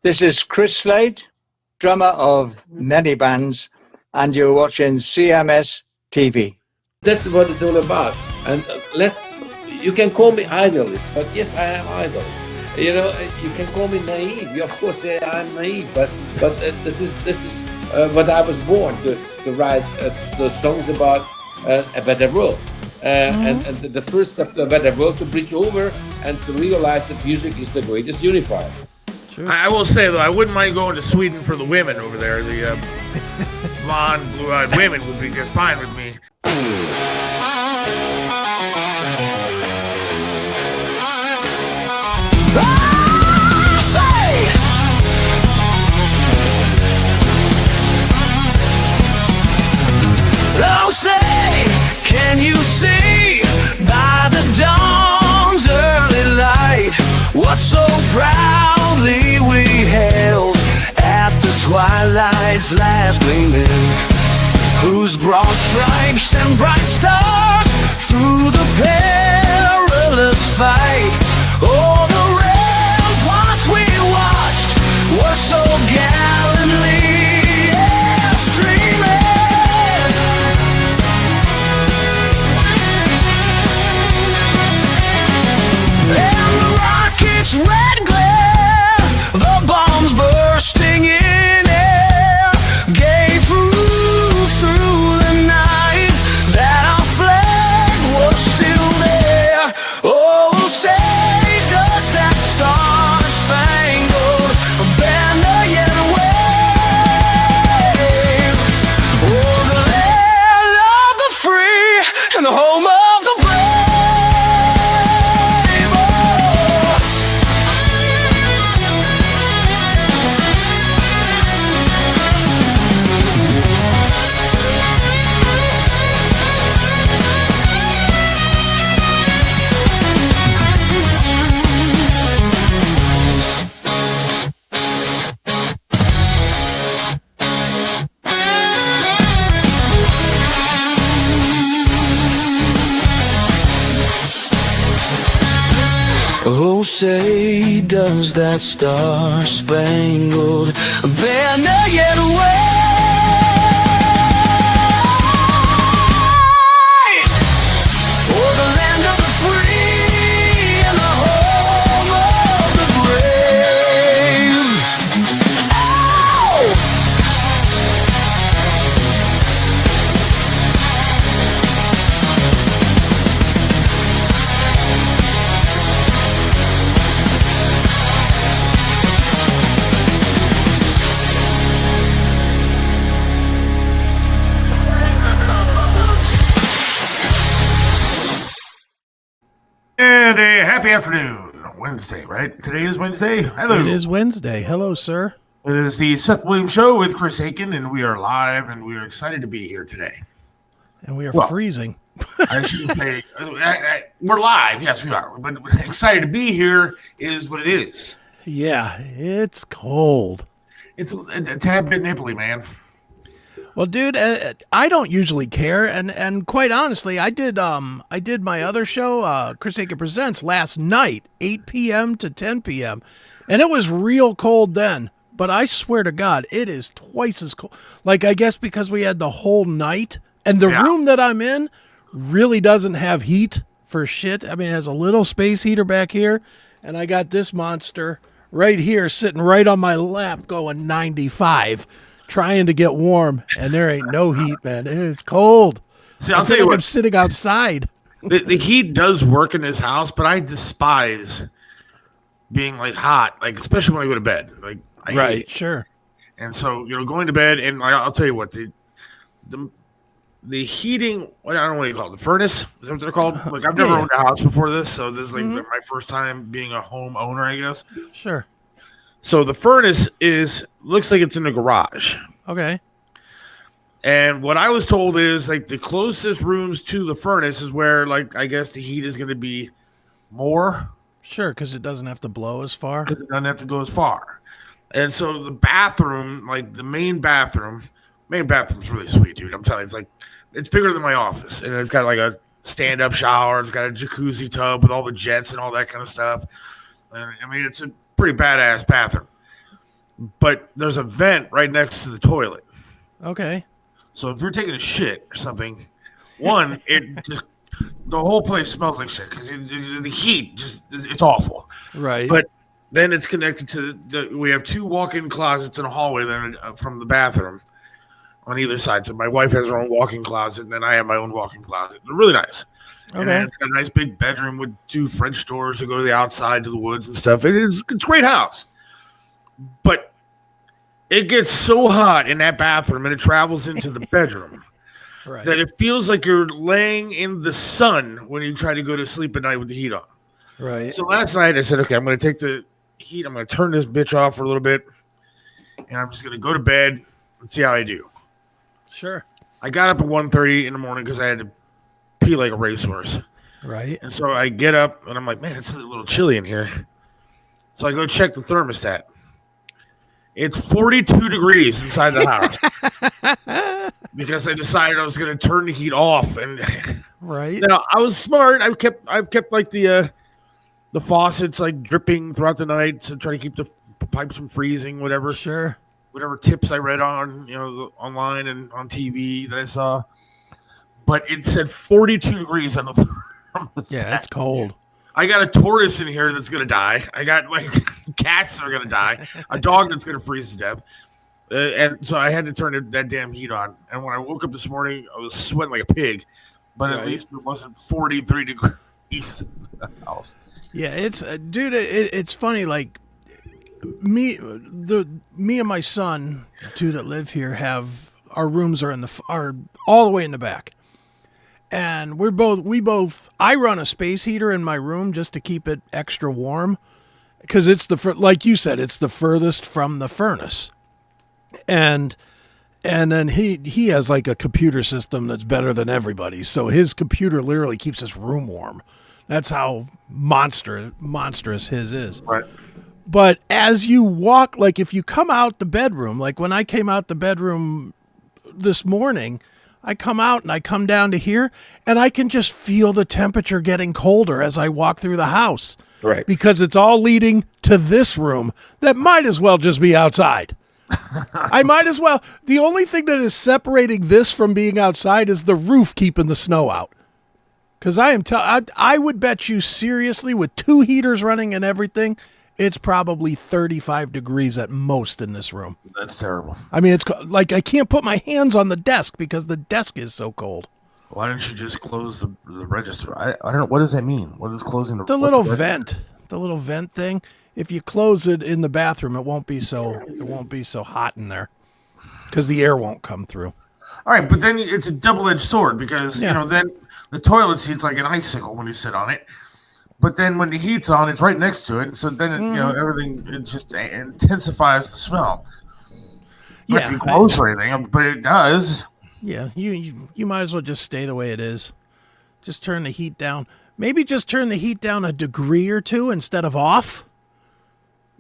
This is Chris Slade, drummer of many bands, and you're watching CMS TV. That's what it's all about. And you can call me idealist, but yes, I am idealist. You know, you can call me naive. Of course, I'm naive, but this is what I was born to write those songs about a better world. And the first step to a better world, to bridge over and to realize that music is the greatest unifier. True. I will say, though, I wouldn't mind going to Sweden for the women over there. The blonde, blue-eyed women would be just fine with me. Oh, say, can you see by the dawn's early light what so proudly we held at the twilight's last gleaming, whose broad stripes and bright stars through the perilous fight, oh, the ramparts we watched were so gallantly streaming. Its red glare, the bombs bursting in air, gave proof through the night that our flag was still there. Oh, say, does that star-spangled banner yet wave? Oh, the land of the free and the home of the brave. Oh, say, does that star-spangled banner yet wave? Oh, the land of the free and the home of the brave. Ow! And a happy afternoon. Wednesday, right? Today is Wednesday. Hello. It is Wednesday. Hello, sir. It is the Seth Williams Show with Chris Akin, and we are live, and we are excited to be here today. And we are freezing. I shouldn't say we're live. Yes, we are. But excited to be here is what it is. Yeah, it's cold. It's a tad bit nipply, man. Well, dude, I don't usually care, and quite honestly, I did my other show, Chris Akin Presents, last night, 8 p.m. to 10 p.m., and it was real cold then. But I swear to God, it is twice as cold. Like, I guess because we had the whole night, and the room that I'm in really doesn't have heat for shit. I mean, it has a little space heater back here, and I got this monster right here sitting right on my lap going 95. Trying to get warm, and there ain't no heat, man. It is cold. See, I'll tell you what, I'm sitting outside. The heat does work in this house, but I despise being like hot, like especially when I go to bed. Like, I hate it. Sure. And so, going to bed, and I'll tell you what, the heating, I don't know what you call it, the furnace, is that what they're called? Like, I've never owned a house before this, so this is like my first time being a home owner, I guess. Sure. So the furnace looks like it's in the garage. Okay. And what I was told is like the closest rooms to the furnace is where, like, I guess the heat is going to be more. Sure, because it doesn't have to blow as far. Because it doesn't have to go as far. And so the bathroom, like the main bathroom's really sweet, dude. I'm telling you, it's bigger than my office. And it's got like a stand-up shower. It's got a jacuzzi tub with all the jets and all that kind of stuff. And I mean, it's a pretty badass bathroom. but there's a vent right next to the toilet. Okay. So if you're taking a shit or something, one, it just the whole place smells like shit because the heat it's awful. Right. But then it's connected to we have 2 walk-in closets in a hallway then from the bathroom on either side. So my wife has her own walk-in closet, and then I have my own walk-in closet. They're really nice. Okay. And then it's got a nice big bedroom with 2 French doors to go to the outside to the woods and stuff. It's a great house. But it gets so hot in that bathroom and it travels into the bedroom Right. that it feels like you're laying in the sun when you try to go to sleep at night with the heat on. Right. So last night I said, okay, I'm going to take the heat. I'm going to turn this bitch off for a little bit. And I'm just going to go to bed and see how I do. Sure. I got up at 1:30 in the morning because I had to pee like a racehorse. Right. And so I get up and I'm like, man, it's a little chilly in here. So I go check the thermostat. It's 42 degrees inside the house because I decided I was going to turn the heat off. And Right. now I was smart. I've kept like the faucets like dripping throughout the night to try to keep the pipes from freezing, whatever tips I read on, online and on TV that I saw. But it said 42 degrees on the thermostat. Yeah, that's cold. I got a tortoise in here that's going to die. I got like cats that are going to die. A dog that's going to freeze to death. And so I had to turn that damn heat on. And when I woke up this morning, I was sweating like a pig. But at least it wasn't 43 degrees in the house. Yeah, it's dude. It's funny. Like me and my son, 2 that live here, have our rooms are all the way in the back. And we both, I run a space heater in my room just to keep it extra warm because it's like you said, it's the furthest from the furnace. And then he has like a computer system that's better than everybody's. So his computer literally keeps his room warm. That's how monstrous his is. Right. But as you walk, like if you come out the bedroom, like when I came out the bedroom this morning, I come out and I come down to here and I can just feel the temperature getting colder as I walk through the house. Right. Because it's all leading to this room that might as well just be outside. I might as well. The only thing that is separating this from being outside is the roof keeping the snow out. Because I would bet you seriously with 2 heaters running and everything, it's probably 35 degrees at most in this room. That's terrible. I mean, it's like I can't put my hands on the desk because the desk is so cold. Why don't you just close the register? I don't know. What does that mean? What is closing the little vent? The little vent thing. If you close it in the bathroom, it won't be so hot in there because the air won't come through. All right, but then it's a double-edged sword because then the toilet seat's like an icicle when you sit on it. But then when the heat's on, it's right next to it. So then, everything, it just intensifies the smell. Not to be gross or anything, but it does. Yeah, you might as well just stay the way it is. Just turn the heat down. Maybe just turn the heat down a degree or 2 instead of off.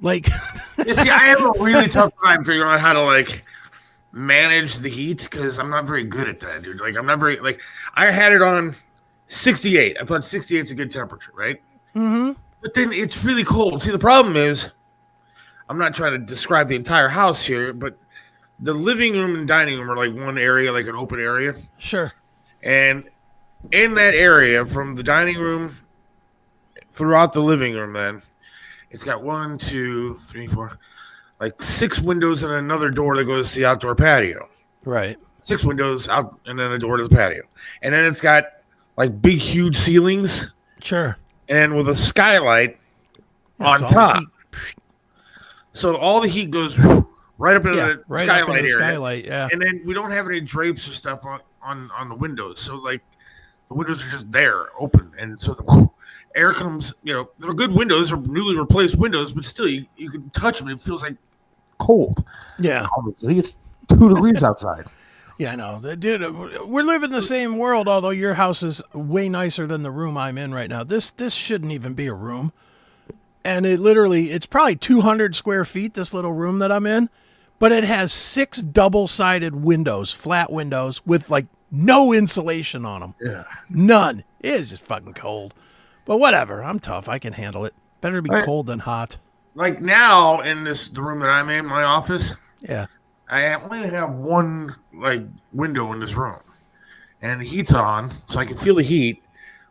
Like, you see, I have a really tough time figuring out how to, manage the heat because I'm not very good at that, dude. Like, I'm not very, I had it on 68. I thought 68 is a good temperature, right? Mm-hmm. But then it's really cold. See, the problem is, I'm not trying to describe the entire house here, but the living room and dining room are like one area, like an open area. Sure. And in that area, from the dining room throughout the living room, then it's got 1, 2, 3, 4, 6 windows and another door that goes to the outdoor patio. Right. 6 windows out, and then a door to the patio. And then it's got big, huge ceilings. Sure. And with a skylight on top. So all the heat goes right up into the skylight area. Skylight, yeah. And then we don't have any drapes or stuff on the windows. So the windows are just there, open. And so the air comes, they're good windows or newly replaced windows, but still you can touch them and it feels like cold. Yeah. Obviously, it's 2 degrees outside. Yeah, I know. Dude, we're living in the same world, although your house is way nicer than the room I'm in right now. This shouldn't even be a room. And it's probably 200 square feet, this little room that I'm in. But it has 6 double-sided windows, flat windows, with, no insulation on them. Yeah. None. It is just fucking cold. But whatever. I'm tough. I can handle it. Better to be cold than hot. like now in the room that I'm in, my office, Yeah. I only have one like window in this room, and the heat's on, so I can feel the heat.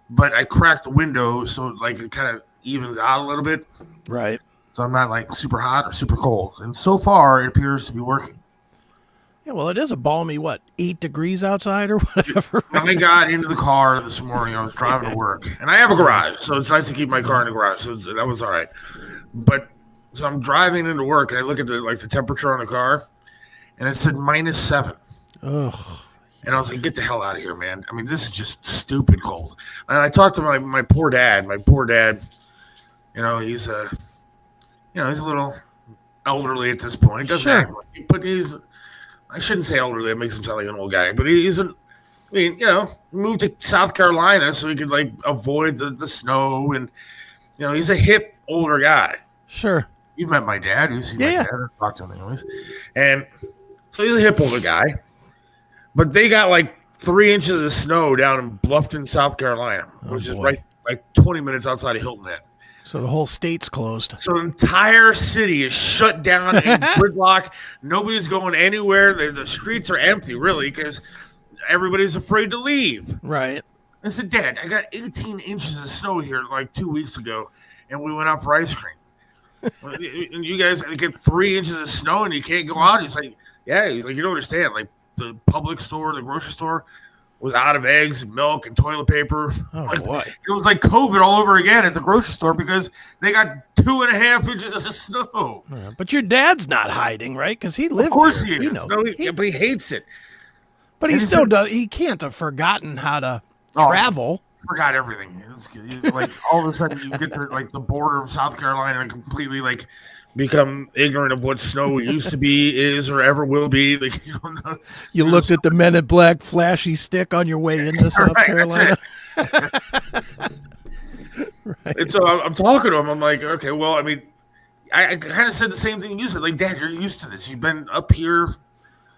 But I cracked the window so like it kind of evens out a little bit, Right. so I'm not like super hot or super cold. And so far, it appears to be working. Yeah, well, it is a balmy, 8 degrees outside or whatever. I got into the car this morning. I was driving to work, and I have a garage, so it's nice to keep my car in the garage. So that was all right. But so I'm driving into work, and I look at the temperature on the car, and it said -7. Ugh. And I was like, "Get the hell out of here, man! I mean, this is just stupid cold." And I talked to my poor dad. My poor dad, he's he's a little elderly at this point. Doesn't Sure. act like, but I shouldn't say elderly. It makes him sound like an old guy. But he moved to South Carolina so he could like avoid the snow, and he's a hip older guy. Sure. You've met my dad. You've seen my Yeah. dad. I've talked to him anyways. And so he's a hip older guy. But they got like 3 inches of snow down in Bluffton, South Carolina, which is boy. right like 20 minutes outside of Hilton Head. So the whole state's closed. So the entire city is shut down and gridlock. Nobody's going anywhere. The streets are empty, really, because everybody's afraid to leave. Right. I said, Dad, I got 18 inches of snow here like 2 weeks ago, and we went out for ice cream. And you guys get 3 inches of snow and you can't go out? He's like, yeah. He's like, you don't understand. Like the public store, the grocery store was out of eggs and milk and toilet paper. Oh, Like, boy. it was like COVID all over again at the grocery store because they got 2.5 inches of snow. Yeah, but your dad's not hiding, right? Because he lived Of course here. he is. You know. No, but he hates it. But he and still so- does. He can't have forgotten how to Oh. travel. Forgot everything. Like all of a sudden you get to like the border of South Carolina and completely like become ignorant of what snow used to be, is, or ever will be. Like you don't know. You looked at the Men in Black flashy stick on your way into South Right, Carolina. And so I'm talking to him. I'm like, okay, well, I mean, I kind of said the same thing you said. Like, Dad, you're used to this. You've been up here.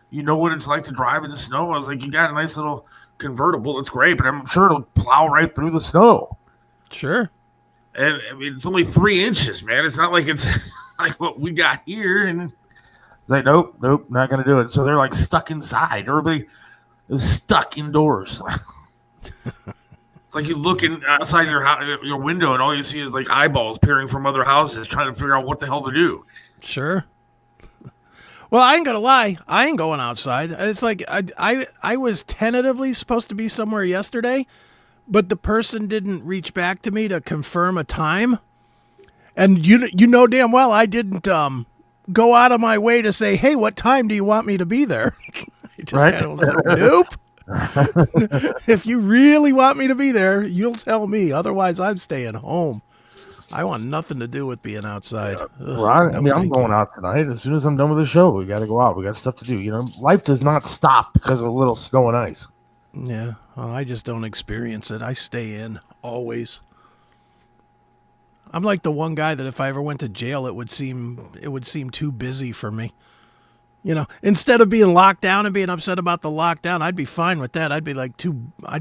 You know what it's like to drive in the snow. I was like, you got a nice little convertible. It's great, but I'm sure it'll plow right through the snow. Sure. And I mean, it's only 3 inches, man. It's not like it's like what we got here. And it's like, nope, not going to do it. So they're like stuck inside. Everybody is stuck indoors. It's like you looking outside your window and all you see is like eyeballs peering from other houses trying to figure out what the hell to do. Sure. Well, I ain't gonna lie. I ain't going outside. It's like I was tentatively supposed to be somewhere yesterday, but the person didn't reach back to me to confirm a time. And you know damn well I didn't go out of my way to say, hey, what time do you want me to be there? I just Right. kind of was like, nope. If you really want me to be there, you'll tell me. Otherwise, I'm staying home. I want nothing to do with being outside. Ugh, Well, I no, mean, I'm thank going you. out tonight. As soon as I'm done with the show, we got to go out. We got stuff to do. You know, life does not stop because of a little snow and ice. Yeah, well, I just don't experience it. I stay in always. I'm like the one guy that if I ever went to jail, it would seem too busy for me. You know, instead of being locked down and being upset about the lockdown, I'd be fine with that. I'd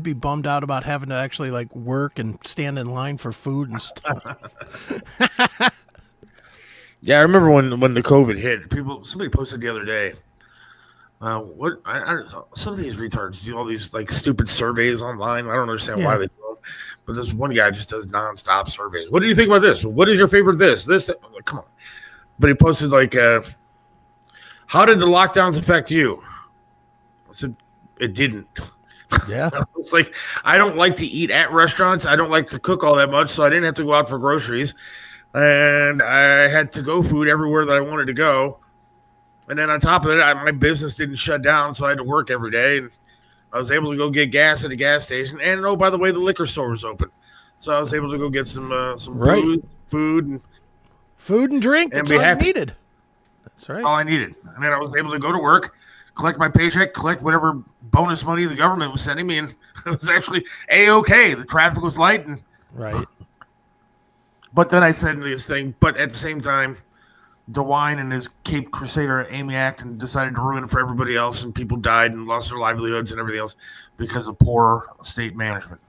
be bummed out about having to actually like work and stand in line for food and stuff. Yeah, I remember when the COVID hit. Somebody posted the other day. Some of these retards do all these like stupid surveys online. I don't understand why Yeah. they do them. But this one guy just does nonstop surveys. What do you think about this? What is your favorite this? This? I'm like, come on. But he posted like, how did the lockdowns affect you? I said, it didn't. Yeah. It's like, I don't like to eat at restaurants. I don't like to cook all that much, so I didn't have to go out for groceries. And I had to-go food everywhere that I wanted to go. And then on top of it, my business didn't shut down, so I had to work every day. And I was able to go get gas at a gas station. And, oh, by the way, the liquor store was open. So I was able to go get some Right. food, and Food and drink. And That's be all you happy. needed. That's right. all I needed. And then I was able to go to work, collect my paycheck, collect whatever bonus money the government was sending me, and it was actually A-okay. The traffic was light. Right. But then I said this thing, but at the same time, DeWine and his Cape Crusader Amy Akin decided to ruin it for everybody else, and people died and lost their livelihoods and everything else because of poor state management.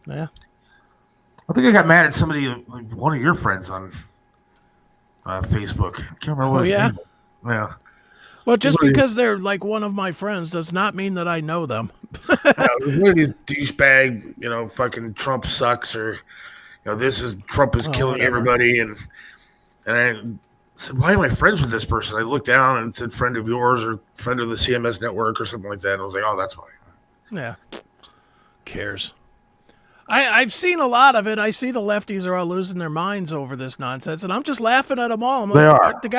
Yeah. I think I got mad at somebody, like one of your friends, on Facebook. I can't remember what Oh, his yeah? name was. Yeah. Well, just What is- because they're like one of my friends does not mean that I know them. One of these douchebag, fucking Trump sucks, or Trump is killing whatever. everybody, and I said, why am I friends with this person? I looked down and it said friend of yours or friend of the CMS network or something like that. And I was like, oh, that's why. Yeah. Cares. I've seen a lot of it. I see the lefties are all losing their minds over this nonsense, and I'm just laughing at them all. I'm They like, are. The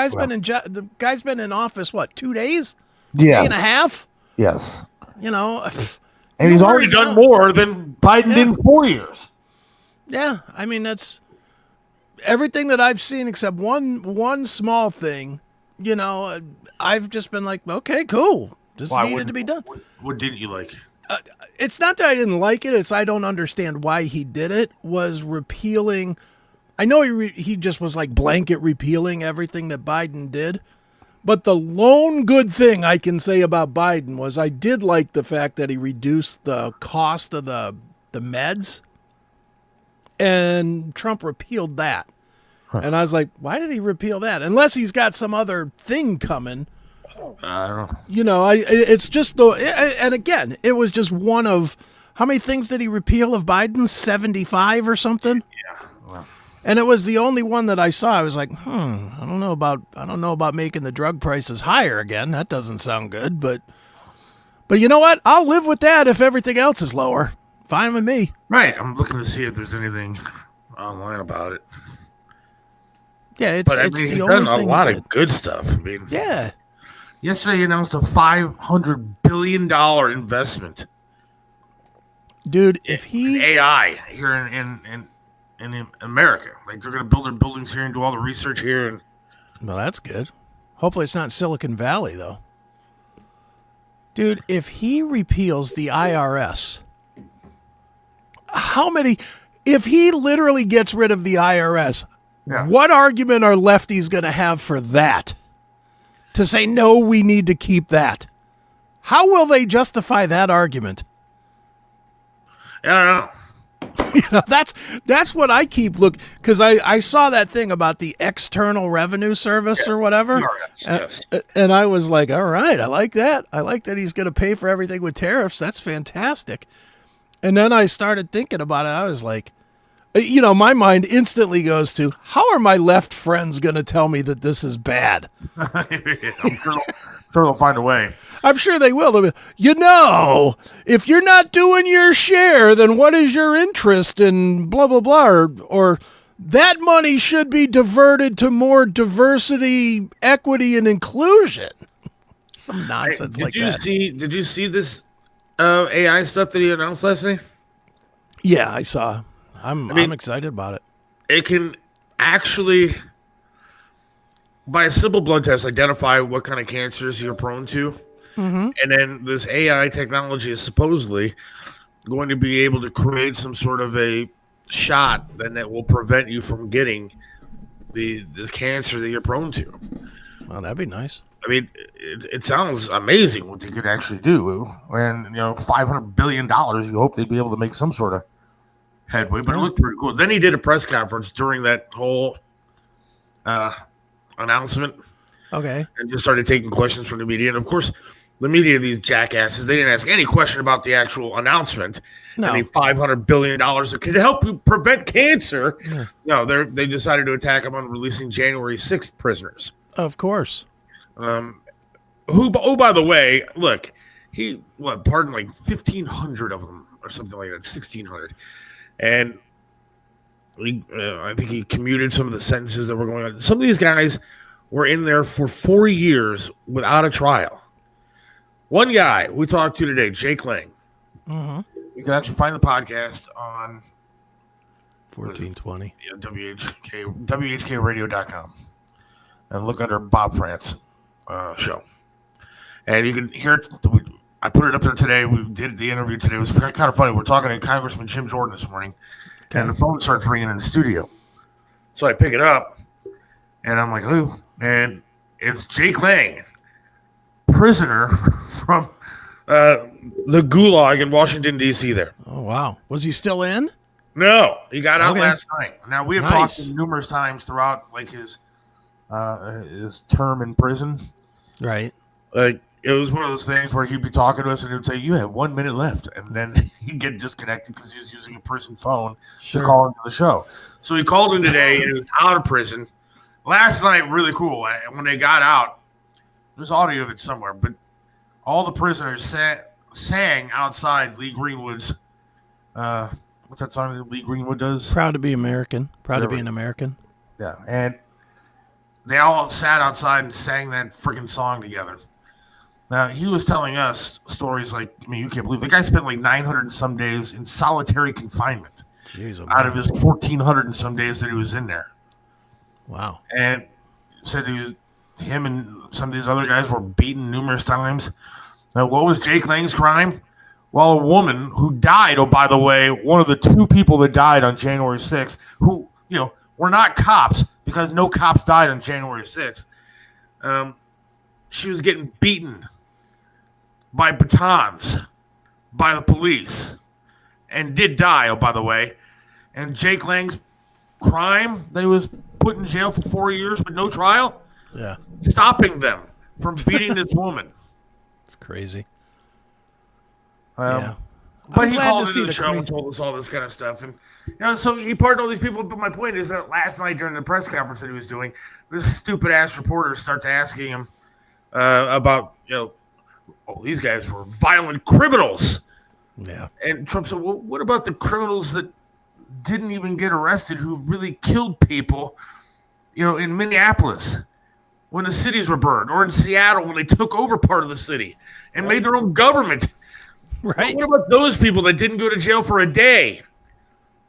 guy's been in office, what, 2 days? Yes. Day and a half? Yes. You know. And he's already Done more than Biden did in 4 years. Yeah, I mean, that's everything that I've seen except one small thing. I've just been like, okay, cool. This needed to be done. What didn't you like? It's not that I didn't like it. It's I don't understand why he did it. Was repealing. I know he just was like blanket repealing everything that Biden did. But the lone good thing I can say about Biden was I did like the fact that he reduced the cost of the meds. And Trump repealed that. And I was like, why did he repeal that? Unless he's got some other thing coming. I don't know. It's just and again, it was just one of how many things did he repeal of Biden's? 75 or something? Yeah. Well, and it was the only one that I saw. I was like, I don't know about making the drug prices higher again. That doesn't sound good, but you know what? I'll live with that if everything else is lower. Fine with me. right. I'm looking to see if there's anything online about it. Yeah, it's But I it's mean, the he's only done a thing. lot he of did. good stuff. I mean, Yeah. yesterday he announced a $500 billion investment Dude, if in he AI here in America. Like they're going to build their buildings here and do all the research here. And well, that's good. Hopefully it's not Silicon Valley, though. Dude, if he repeals the IRS, if he literally gets rid of the IRS, Yeah. what argument are lefties going to have for that? To say, no, we need to keep that. How will they justify that argument? I don't know. That's what I keep looking, because I saw that thing about the External Revenue Service or whatever, Yes. and I was like, all right, I like that. I like that he's going to pay for everything with tariffs. That's fantastic. And then I started thinking about it. I was like, my mind instantly goes to, how are my left friends going to tell me that this is bad? I'm sure they'll find a way. I'm sure they will. They'll be, if you're not doing your share, then what is your interest in blah, blah, blah, or that money should be diverted to more diversity, equity, and inclusion. Some nonsense like that. Did you see this AI stuff that he announced last night? Yeah, I saw. I'm excited about it. It can actually, by a simple blood test, identify what kind of cancers you're prone to. Mm-hmm. And then this AI technology is supposedly going to be able to create some sort of a shot that will prevent you from getting the cancer that you're prone to. Well, that'd be nice. I mean, it sounds amazing what they could actually do. And, $500 billion, you hope they'd be able to make some sort of headway. But it looked pretty cool. Then he did a press conference during that whole announcement. Okay. And just started taking questions from the media. And, of course, the media, these jackasses, they didn't ask any question about the actual announcement. No. And the $500 billion that could help you prevent cancer. Yeah. No, they decided to attack him on releasing January 6th prisoners. Of course. Who, by the way, look, like 1,500 of them or something like that, 1,600. And I think he commuted some of the sentences that were going on. Some of these guys were in there for 4 years without a trial. One guy we talked to today, Jake Lang. Mm-hmm. You can actually find the podcast on 1420. WHKradio.com and look under Bob France show. And you can hear it. I put it up there today. We did the interview today. It was kind of funny. We're talking to Congressman Jim Jordan this morning, and the phone starts ringing in the studio. So I pick it up, and I'm like, who? And it's Jake Lang, prisoner from the gulag in Washington, D.C. there. Oh, wow. Was he still in? No, he got out last night. Now, we have talked Nice. to him numerous times throughout his his term in prison. Right. Like, it was one of those things where he'd be talking to us and he would say, "You have 1 minute left," and then he'd get disconnected because he was using a prison phone to call into the show. So he called in today and he was out of prison. Last night, really cool. When they got out, there's audio of it somewhere, but all the prisoners sang outside Lee Greenwood's. What's that song that Lee Greenwood does? Proud to be American. Proud to be an American. Yeah, and they all sat outside and sang that freaking song together. Now, he was telling us stories like, I mean, you can't believe the guy spent like 900 and some days in solitary confinement. Jeez, out of his 1,400 and some days that he was in there. Wow. And said him and some of these other guys were beaten numerous times. Now, what was Jake Lang's crime? Well, a woman who died, oh, by the way, one of the 2 people that died on January 6th, who, were not cops, because no cops died on January 6th. She was getting beaten by batons by the police and did die, oh, by the way. And Jake Lang's crime that he was put in jail for 4 years with no trial? Yeah. Stopping them from beating this woman. It's crazy. Yeah. But he called into the show and told us all this kind of stuff. And so he pardoned all these people. But my point is that last night during the press conference that he was doing, this stupid-ass reporter starts asking him about, these guys were violent criminals. Yeah. And Trump said, well, what about the criminals that didn't even get arrested who really killed people, in Minneapolis when the cities were burned, or in Seattle when they took over part of the city and made their own government? Right. What about those people that didn't go to jail for a day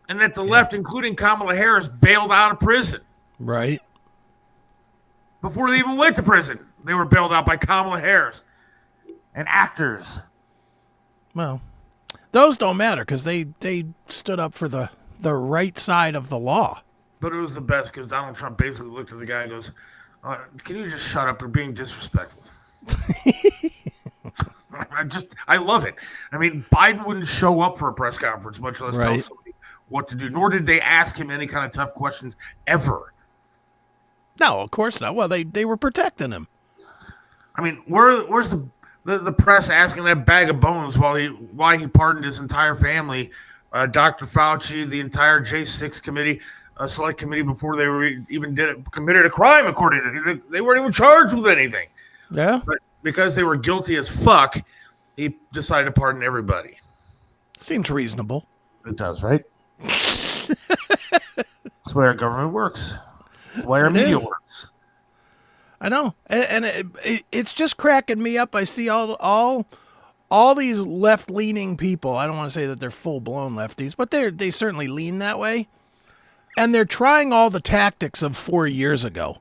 and that the left, including Kamala Harris, bailed out of prison? Right. Before they even went to prison, they were bailed out by Kamala Harris and actors. Well, those don't matter because they stood up for the right side of the law. But it was the best because Donald Trump basically looked at the guy and goes, can you just shut up? You're being disrespectful. I love it. I mean, Biden wouldn't show up for a press conference, much less tell somebody what to do, nor did they ask him any kind of tough questions ever. No, of course not. Well, they were protecting him. I mean, where's the press asking that bag of bones why he pardoned his entire family, Dr. Fauci, the entire J6 committee, select committee before they were even committed a crime, according to him. They weren't even charged with anything. Yeah. But because they were guilty as fuck, he decided to pardon everybody. Seems reasonable. It does, right? That's the way our government works. That's the way our media works. I know, and it's just cracking me up. I see all these left-leaning people. I don't want to say that they're full-blown lefties, but they certainly lean that way, and they're trying all the tactics of 4 years ago.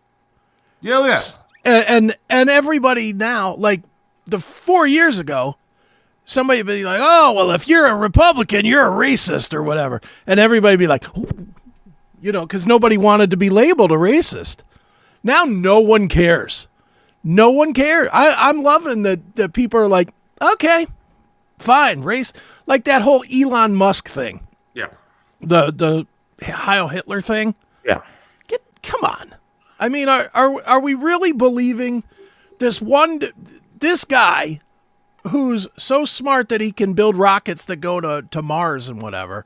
Yeah, yeah. And everybody now, like the 4 years ago, somebody would be like, "Oh, well, if you're a Republican, you're a racist or whatever," and everybody would be like, because nobody wanted to be labeled a racist. Now no one cares. No one cares. I'm loving that people are like, okay, fine, race. Like that whole Elon Musk thing. Yeah. The Heil Hitler thing. Yeah. Come on. I mean, are we really believing this guy who's so smart that he can build rockets that go to Mars and whatever?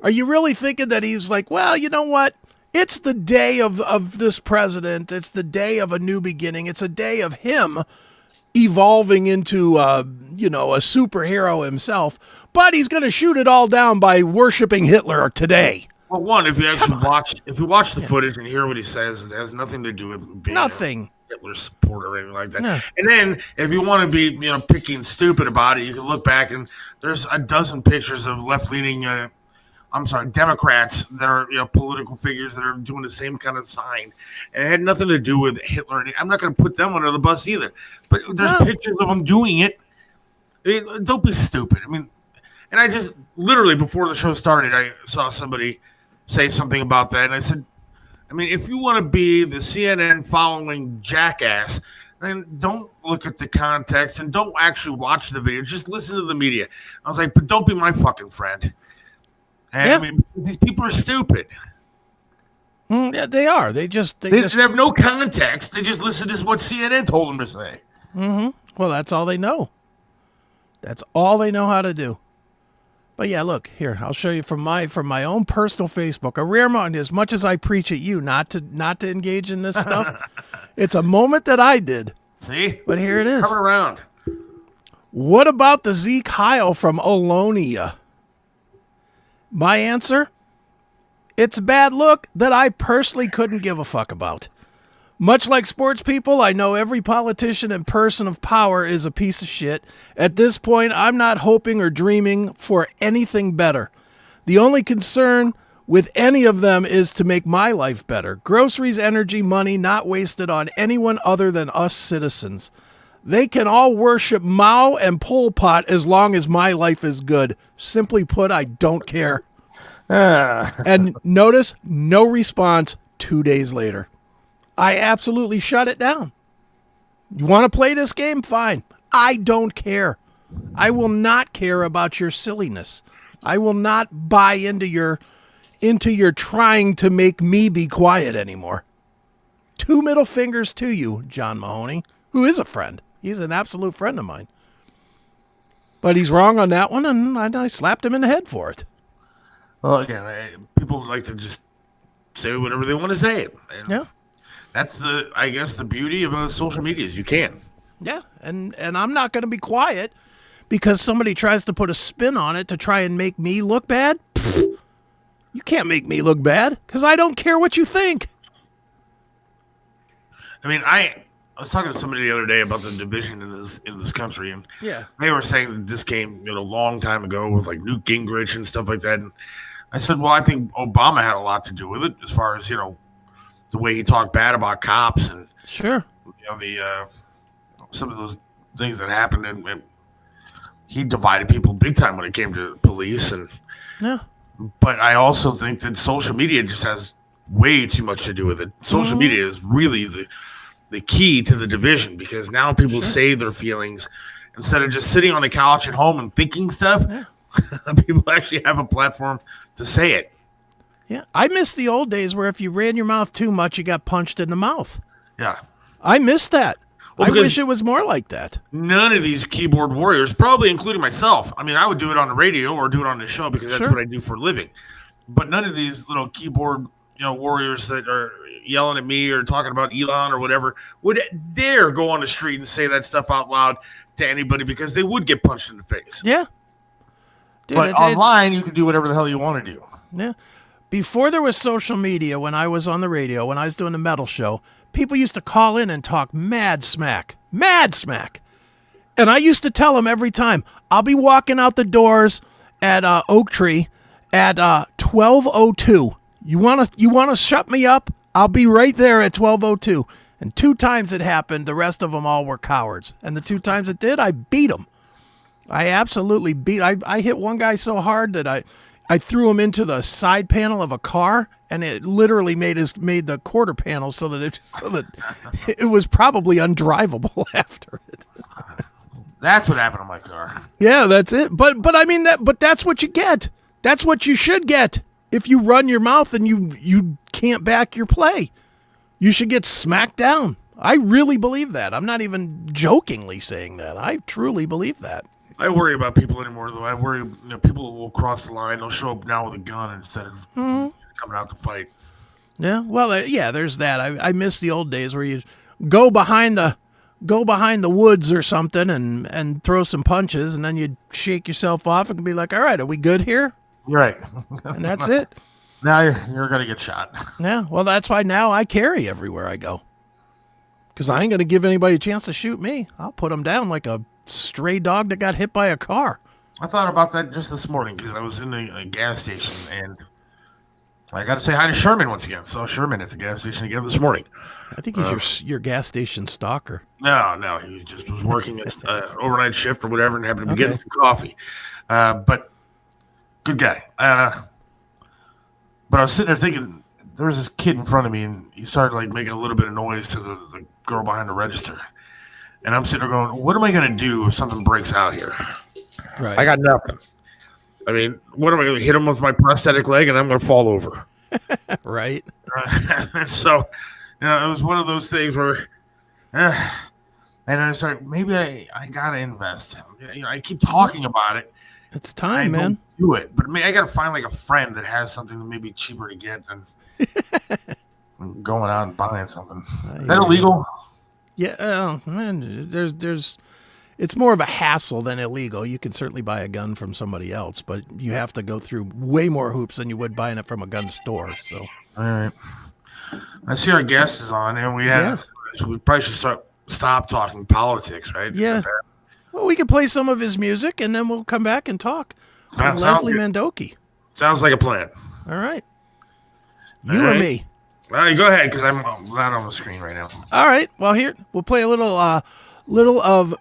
Are you really thinking that he's like, well, you know what? It's the day of this president. It's the day of a new beginning. It's a day of him evolving into, a superhero himself. But he's going to shoot it all down by worshiping Hitler today. Well, one, if you actually watch the footage and hear what he says, it has nothing to do with being a Hitler supporter or anything like that. No. And then, if you want to be, picky and stupid about it, you can look back and there's a dozen pictures of left-leaning. Democrats that are political figures that are doing the same kind of sign, and it had nothing to do with Hitler. I'm not going to put them under the bus either. But there's pictures of them doing it. I mean, don't be stupid. I mean, and I just literally before the show started, I saw somebody say something about that, and I said, I mean, if you want to be the CNN following jackass, then don't look at the context and don't actually watch the video. Just listen to the media. I was like, but don't be my fucking friend. And I mean, these people are stupid. Yeah, they are. They They have no context. They just listen to what CNN told them to say. Well, that's all they know. That's all they know how to do. But yeah, look here. I'll show you from my own personal Facebook. A rare moment. As much as I preach at you not to engage in this stuff, it's a moment that I did. See? But here it is. Coming around. What about the Zeke Heil from Olonia? My answer? It's a bad look that I personally couldn't give a fuck about. Much like sports people, I know every politician and person of power is a piece of shit. At this point, I'm not hoping or dreaming for anything better. The only concern with any of them is to make my life better. Groceries, energy, money not wasted on anyone other than us citizens. They can all worship Mao and Pol Pot as long as my life is good. Simply put, I don't care. And notice, no response 2 days later. I absolutely shut it down. You want to play this game? Fine. I don't care. I will not care about your silliness. I will not buy into your trying to make me be quiet anymore. 2 middle fingers to you, John Mahoney, who is a friend. He's an absolute friend of mine. But he's wrong on that one, and I slapped him in the head for it. Well, again, people like to just say whatever they want to say. And Yeah. That's I guess the beauty of social media is you can. Yeah, and I'm not going to be quiet because somebody tries to put a spin on it to try and make me look bad. Pfft, you can't make me look bad because I don't care what you think. I mean, I was talking to somebody the other day about the division in this country, and Yeah. they were saying that this came a long time ago with like Newt Gingrich and stuff like that. And I said, well, I think Obama had a lot to do with it as far as the way he talked bad about cops and Sure. the some of those things that happened, and he divided people big time when it came to police. And Yeah. but I also think that social media just has way too much to do with it. Social media is really the key to the division because now people say their feelings instead of just sitting on the couch at home and thinking stuff. Yeah. People actually have a platform to say it. Yeah. I miss the old days where if you ran your mouth too much, you got punched in the mouth. Yeah. I miss that. Well, I because wish it was more like that. none of these keyboard warriors, probably including myself. I mean, I would do it on the radio or do it on the show because that's Sure. what I do for a living. But none of these little keyboard, warriors that are yelling at me or talking about Elon or whatever would dare go on the street and say that stuff out loud to anybody because they would get punched in the face. Yeah. Dude, But online, you can do whatever the hell you want to do. Yeah. Before there was social media, when I was on the radio, when I was doing the metal show, people used to call in and talk mad smack. Mad smack. And I used to tell them every time, I'll be walking out the doors at Oak Tree at 12:02. You want to shut me up? I'll be right there at 12:02. And 2 times it happened. The rest of them all were cowards. And the 2 times it did, I beat them. I absolutely beat. I hit one guy so hard that I threw him into the side panel of a car, and it literally made the quarter panel so that it was probably undrivable after it. That's what happened to my car. Yeah, that's it. But I mean that's what you get. That's what you should get if you run your mouth and you can't back your play. You should get smacked down. I really believe that. I'm not even jokingly saying that. I truly believe that. I worry about people anymore, though. I worry, people will cross the line. They'll show up now with a gun instead of coming out to fight. Yeah, well, there's that. I miss the old days where you go behind the woods or something and throw some punches, and then you'd shake yourself off and be like, all right, are we good here? You're right. And that's it. Now you're going to get shot. Yeah, well, that's why now I carry everywhere I go. Because I ain't going to give anybody a chance to shoot me. I'll put them down like a stray dog that got hit by a car. I thought about that just this morning because I was in a gas station, and I got to say hi to Sherman once again. Saw Sherman at the gas station again this morning. I think he's your gas station stalker. No, he just was working an overnight shift or whatever and happened to be getting some coffee. But good guy. But I was sitting there thinking, there was this kid in front of me, and he started like making a little bit of noise to the girl behind the register. And I'm sitting there going, what am I going to do if something breaks out here? Right. I got nothing. I mean, what am I going to hit him with my prosthetic leg and I'm going to fall over? Right. And so, it was one of those things where, and I was like, maybe I gotta invest. I keep talking about it. It's I time, man. don't do it, but I gotta find like a friend that has something that may be cheaper to get than going out and buying something. Is that illegal? Yeah, man, there's it's more of a hassle than illegal. You can certainly buy a gun from somebody else, but you have to go through way more hoops than you would buying it from a gun store. So, all right. I see our guest is on, and we probably should stop talking politics, right? Yeah. Well, we can play some of his music, and then we'll come back and talk with Leslie Mandoki. Sounds like a plan. All right. You or me? Well, you go ahead, because I'm not on the screen right now. All right. Well, here, we'll play a little of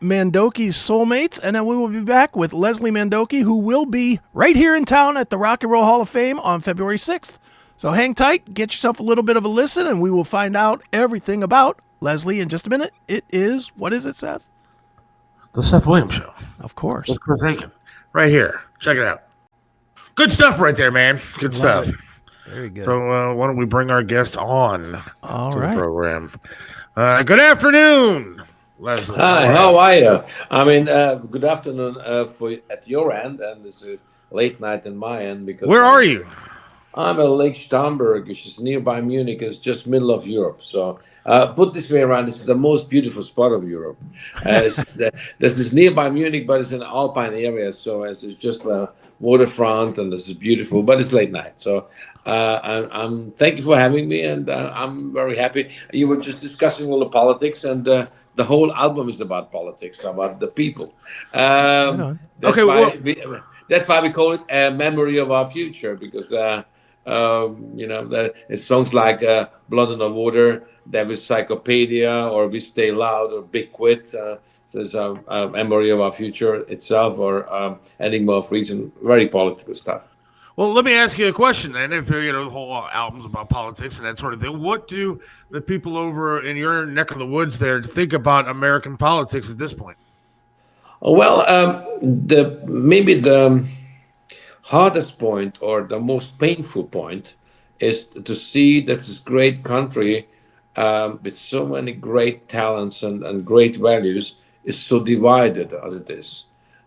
Mandoki's Soulmates, and then we will be back with Leslie Mandoki, who will be right here in town at the Rock and Roll Hall of Fame on February 6th. So hang tight, get yourself a little bit of a listen, and we will find out everything about Leslie in just a minute. It is, what is it, Seth? The Seth Williams Show. Of course. With Chris Akin. Right here. Check it out. Good stuff right there, man. Good stuff. Very good. So why don't we bring our guest on the program? Good afternoon, Leslie. Hi, how are you? I mean, good afternoon at your end, and it's a late night in my end. Because where are you? I'm at Lake Starnberg, which is nearby Munich. It's just middle of Europe. So put this way around, this is the most beautiful spot of Europe. This is nearby Munich, but it's an alpine area. So it's just a waterfront, and this is beautiful, but it's late night. So I'm thank you for having me, and I'm very happy. You were just discussing all the politics, and the whole album is about politics, about the people. That's why we call it a memory of our future, because it's songs like Blood on the Water, Devil's Psychopedia, or We Stay Loud, or Big Quit. There's a memory of our future itself, or Enigma of Reason, very political stuff. Well, let me ask you a question then. If the whole album's about politics and that sort of thing, what do the people over in your neck of the woods there think about American politics at this point? Well, maybe the hardest point, or the most painful point, is to see that this great country with so many great talents and great values is so divided as it is,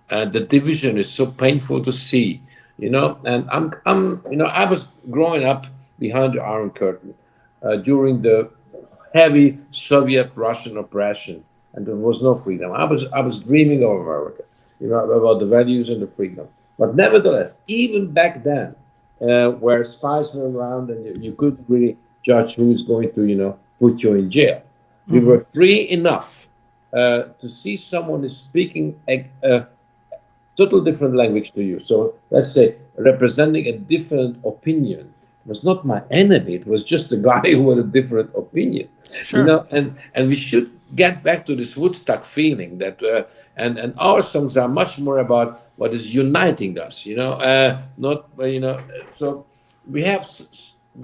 and the division is so painful to see. And I was growing up behind the Iron Curtain during the heavy Soviet Russian oppression, and there was no freedom. I was dreaming of America, about the values and the freedom. But nevertheless, even back then, where spies were around and you couldn't really judge who is going to, put you in jail, we were free enough to see someone is speaking a total different language to you. So let's say representing a different opinion. It was not my enemy. It was just a guy who had a different opinion. Sure. And we should get back to this Woodstock feeling that, and our songs are much more about what is uniting us, so we have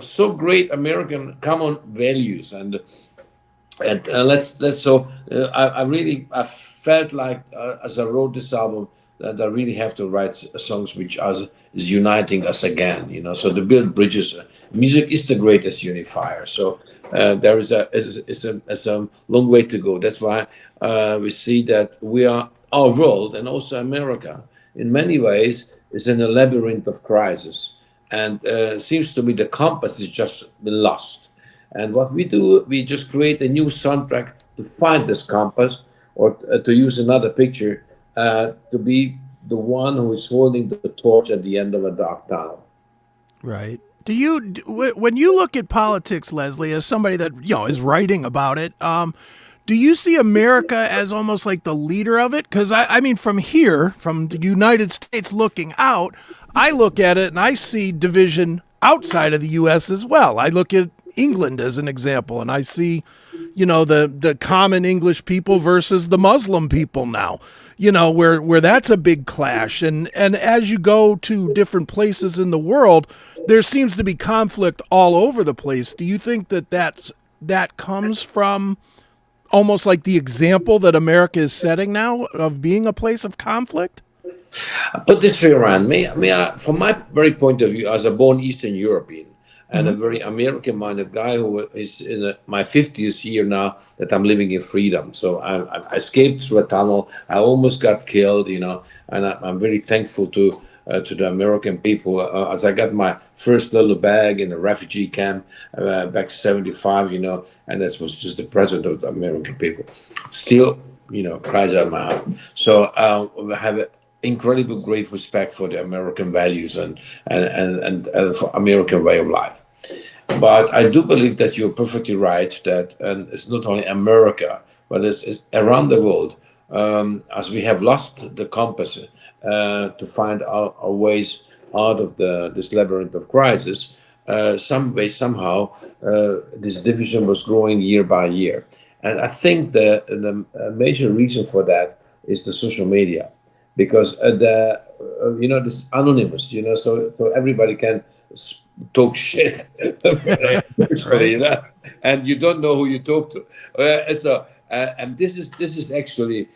so great American common values, and I felt like as I wrote this album, that I really have to write songs which is uniting us again, so to build bridges. Music is the greatest unifier. So there is a long way to go. That's why we see that our world, and also America, in many ways is in a labyrinth of crisis. And seems to me the compass has just been lost. And what we do, we just create a new soundtrack to find this compass, or to use another picture, to be the one who is holding the torch at the end of a dark tunnel. Right. When you look at politics, Leslie, as somebody that is writing about it, do you see America as almost like the leader of it? Because I mean, from here, from the United States looking out, I look at it and I see division outside of the U.S. as well. I look at England as an example, and I see, the common English people versus the Muslim people now, where that's a big clash. And as you go to different places in the world, there seems to be conflict all over the place. Do you think that comes from almost like the example that America is setting now of being a place of conflict? Put this way around me. From my very point of view, as a born Eastern European, and a very American-minded guy who is in my 50th year now that I'm living in freedom. So I escaped through a tunnel. I almost got killed, and I'm very thankful to the American people. As I got my first little bag in a refugee camp back 75, and this was just the president of the American people. Still, cries out of my heart. So I have an incredible great respect for the American values and for American way of life. But I do believe that you're perfectly right that and it's not only America, but it's around the world. As we have lost the compass to find our ways out of this labyrinth of crisis, some way, somehow, this division was growing year by year. And I think the major reason for that is the social media, because this anonymous, so everybody can talk shit, virtually, and you don't know who you talk to. And this is actually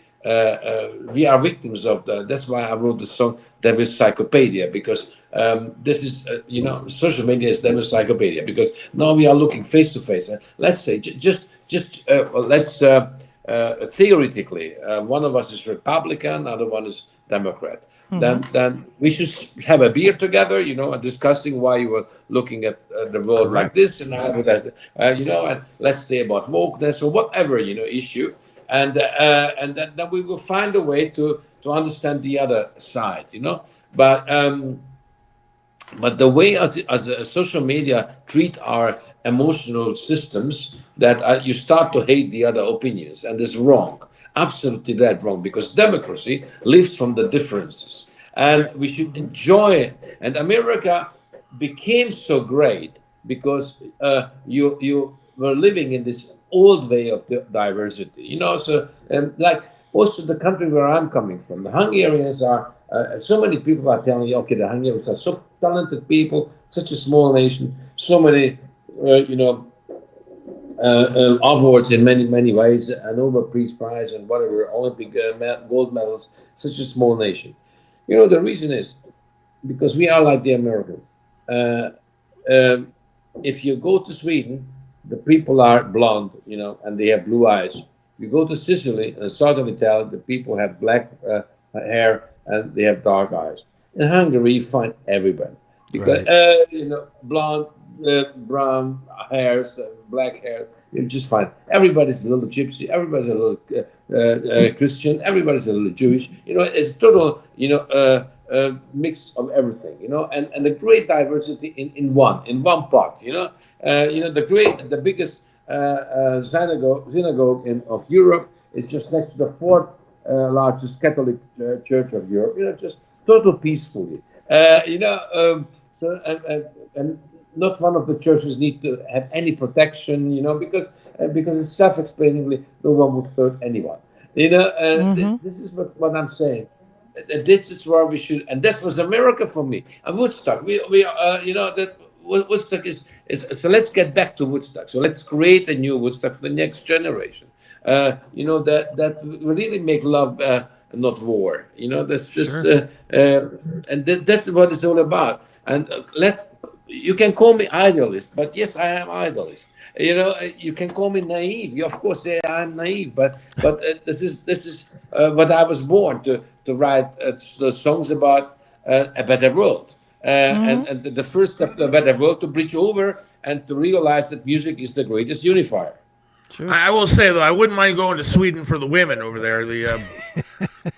we are victims of the. That's why I wrote the song "Devil's Psychopedia," because this is social media is devil's psychopedia, because now we are looking face to face. Let's say let's theoretically, one of us is Republican, other one is Democrat. Then we should have a beer together, and discussing why you were looking at the world like this, and I would, and let's say about wokeness or whatever, issue, and then we will find a way to understand the other side, But the way as social media treat our emotional systems, that you start to hate the other opinions, and it's wrong, absolutely that wrong, because democracy lives from the differences, and we should enjoy it. And America became so great because you were living in this old way of diversity, So like most of the country where I'm coming from, the Hungarians are. So many people are telling you, okay, the Hungarians are so talented people, such a small nation, so many, awards in many ways, a Nobel Peace Prize and whatever, Olympic gold medals, such a small nation. The reason is because we are like the Americans. If you go to Sweden, the people are blonde, and they have blue eyes. You go to Sicily and southern Italy, the people have black hair and they have dark eyes. In Hungary, you find everybody because blonde, brown hairs, black hair. You just find everybody's a little gypsy, everybody's a little Christian, everybody's a little Jewish. It's total, mix of everything. And the great diversity in one pot. The biggest synagogue of Europe is just next to the fourth largest Catholic church of Europe. Just total peacefully. So and not one of the churches need to have any protection, because it's self-explainingly no one would hurt anyone. This is what I'm saying. This is where we should, and that was America for me. And Woodstock, we that Woodstock is. So let's get back to Woodstock. So let's create a new Woodstock for the next generation. That really make love, not war. That's just, and that's what it's all about. And you can call me idealist, but yes, I am idealist. You can call me naive. Of course, I'm naive, but this is what I was born to write the songs about a better world. And the first step to a better world, to bridge over and to realize that music is the greatest unifier. Sure. I will say, though, I wouldn't mind going to Sweden for the women over there. The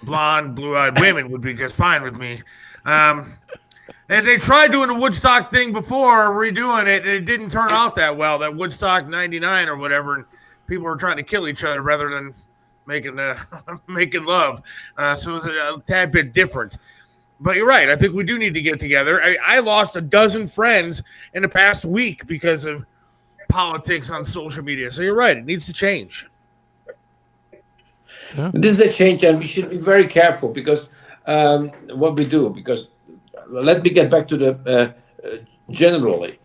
blonde, blue-eyed women would be just fine with me. And they tried doing the Woodstock thing before, redoing it, and it didn't turn out that well, that Woodstock 99 or whatever, and people were trying to kill each other rather than making love. So it was a tad bit different. But you're right. I think we do need to get together. I lost a dozen friends in the past week because of politics on social media. So you're right. It needs to change. Yeah. This is a change, and we should be very careful because what we do. Because let me get back to the generally.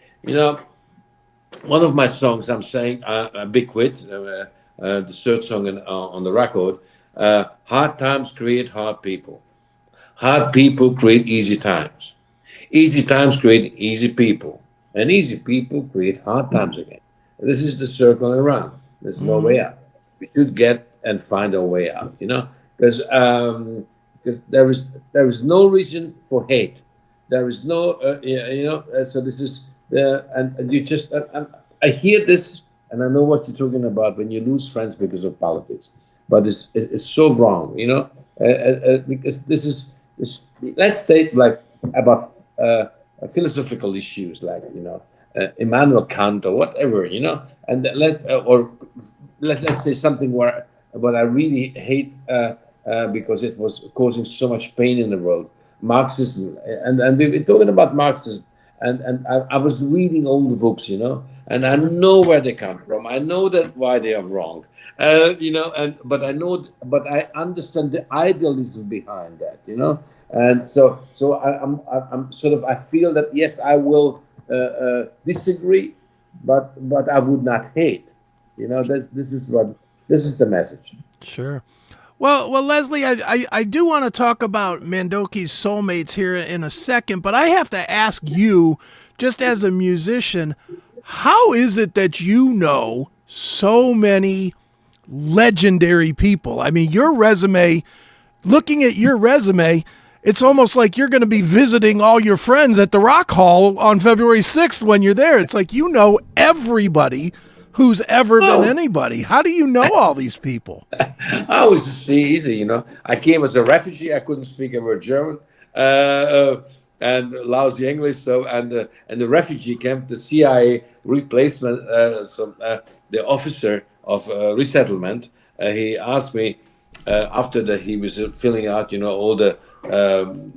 One of my songs I'm saying, Big Quit, the third song on the record, hard times create hard people. Hard people create easy times. Easy times create easy people. And easy people create hard times again. This is the circle around. There's no way out. We should get and find a way out, because there is no reason for hate. There is no, so this is and you just, I hear this and I know what you're talking about when you lose friends because of politics, but it's so wrong, because this. Let's take like about philosophical issues like Immanuel Kant or whatever, and let's say something where what I really hate because it was causing so much pain in the world, Marxism, and we've been talking about Marxism, and I was reading all the books, and I know where they come from. I know that why they are wrong, but I understand the idealism behind that, and so I'm sort of, I feel that yes, I will disagree, but I would not hate. This is the message. Sure. Well, Leslie, I do want to talk about Mandoki's soulmates here in a second, but I have to ask you, just as a musician, how is it that you know so many legendary people? I mean, your resume, looking at your resume, it's almost like you're going to be visiting all your friends at the Rock Hall on February 6th when you're there. It's like you know everybody who's ever been anybody. How do you know all these people? I was easy, I came as a refugee. I couldn't speak a word German and lousy English. So and the refugee camp, the CIA replacement, the officer of resettlement, he asked me after that he was filling out, all the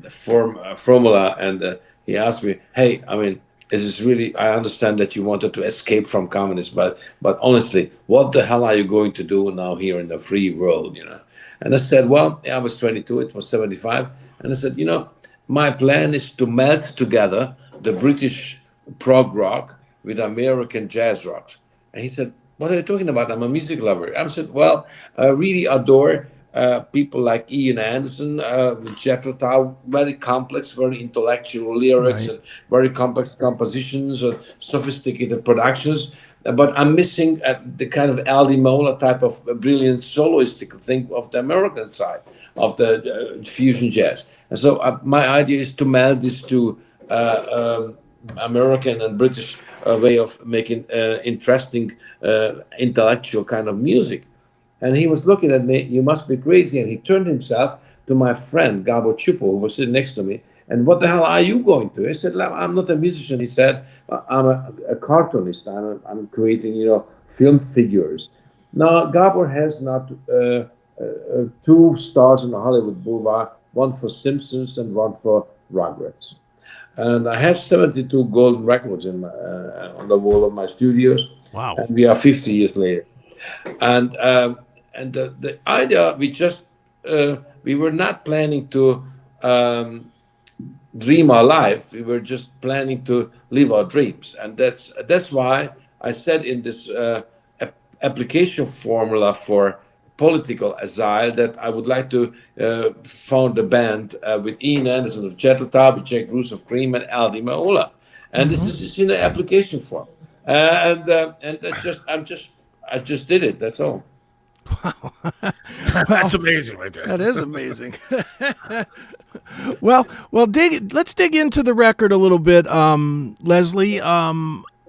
formula, and he asked me, "Hey, I mean, is this really? I understand that you wanted to escape from communism, but honestly, what the hell are you going to do now here in the free world?" And I said, "Well, I was 22, it was 75," and I said, my plan is to melt together the British prog rock with American jazz rock." And he said, "What are you talking about? I'm a music lover." I said, "Well, I really adore people like Ian Anderson, Jethro Tull, very complex, very intellectual lyrics, and very complex compositions, sophisticated productions. But I'm missing the kind of Aldi Mola type of brilliant soloistic thing of the American side of the fusion jazz." And so my idea is to meld these two American and British way of making interesting intellectual kind of music. And he was looking at me, "You must be crazy." And he turned himself to my friend, Gabo Chupo, who was sitting next to me. "And what the hell are you going to?" I said, "I'm not a musician." He said, "I'm a cartoonist. I'm creating, film figures." Now, Gabor has not 2 stars on the Hollywood Boulevard, one for Simpsons and one for Rugrats. And I have 72 golden records on the wall of my studios. Wow. And we are 50 years later. And the idea, we were not planning to dream our life. We were just planning to live our dreams. And that's why I said in this application formula for political asile that I would like to found a band with Ian Anderson of Jethro Tull, with Jack Bruce of Cream, and Aldi Meola. And this is in the application form. And that's I just did it. That's all. Wow. That's amazing right there. That is amazing. well, let's dig into the record a little bit, Leslie.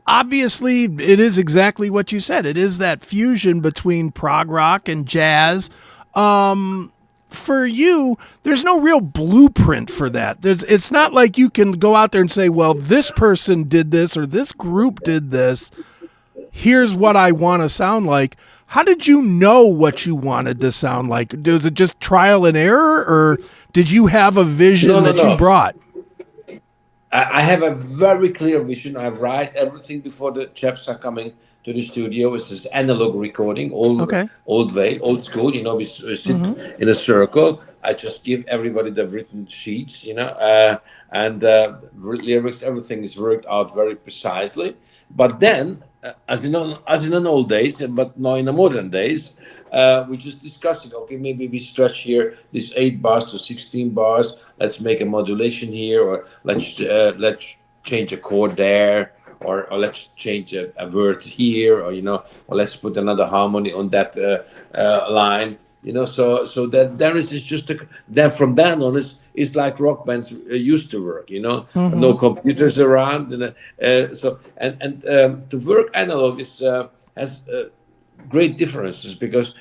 Obviously, it is exactly what you said. It is that fusion between prog rock and jazz. For you, there's no real blueprint for that. It's not like you can go out there and say, well, this person did this or this group did this. Here's what I want to sound like. How did you know what you wanted to sound like? Was it just trial and error, or did you have a vision that you brought? I have a very clear vision. I write everything before the chaps are coming to the studio. It's this analog recording, old way, old school. We sit in a circle. I just give everybody the written sheets, and lyrics. Everything is worked out very precisely. But then, as in the old days, but now in the modern days, we just discussed it. Okay, maybe we stretch here this 8 bars to 16 bars. Let's make a modulation here, or let's change a chord there, or let's change a word here, or or let's put another harmony on that line. So that there is just then from then on it's like rock bands used to work. No computers around, and to work analog has great differences, because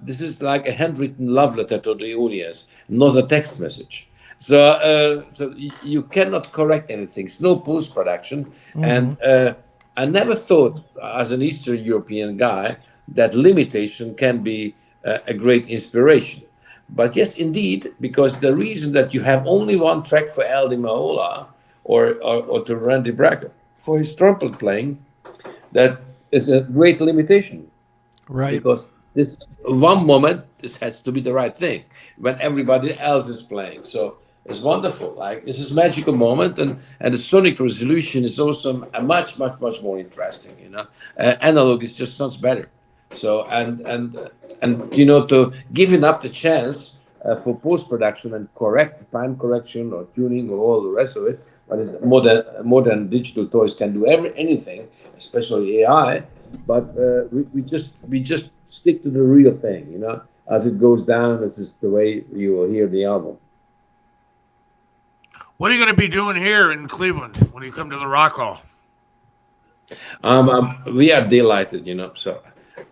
this is like a handwritten love letter to the audience, not a text message. So you cannot correct anything. It's no post production, and I never thought, as an Eastern European guy, that limitation can be a great inspiration. But yes, indeed, because the reason that you have only one track for El Di Meola or to Randy Brecker for his trumpet playing, that is a great limitation, Right. because this one moment, this has to be the right thing when everybody else is playing. So it's wonderful. Like, this is magical moment, and the sonic resolution is also a much more interesting. Analog is just sounds better. So and to giving up the chance for post production and time correction or tuning or all the rest of it. But it's modern digital toys can do anything, especially AI. But we just stick to the real thing. As it goes down, it's just the way you will hear the album. What are you going to be doing here in Cleveland when you come to the Rock Hall? We are delighted, So,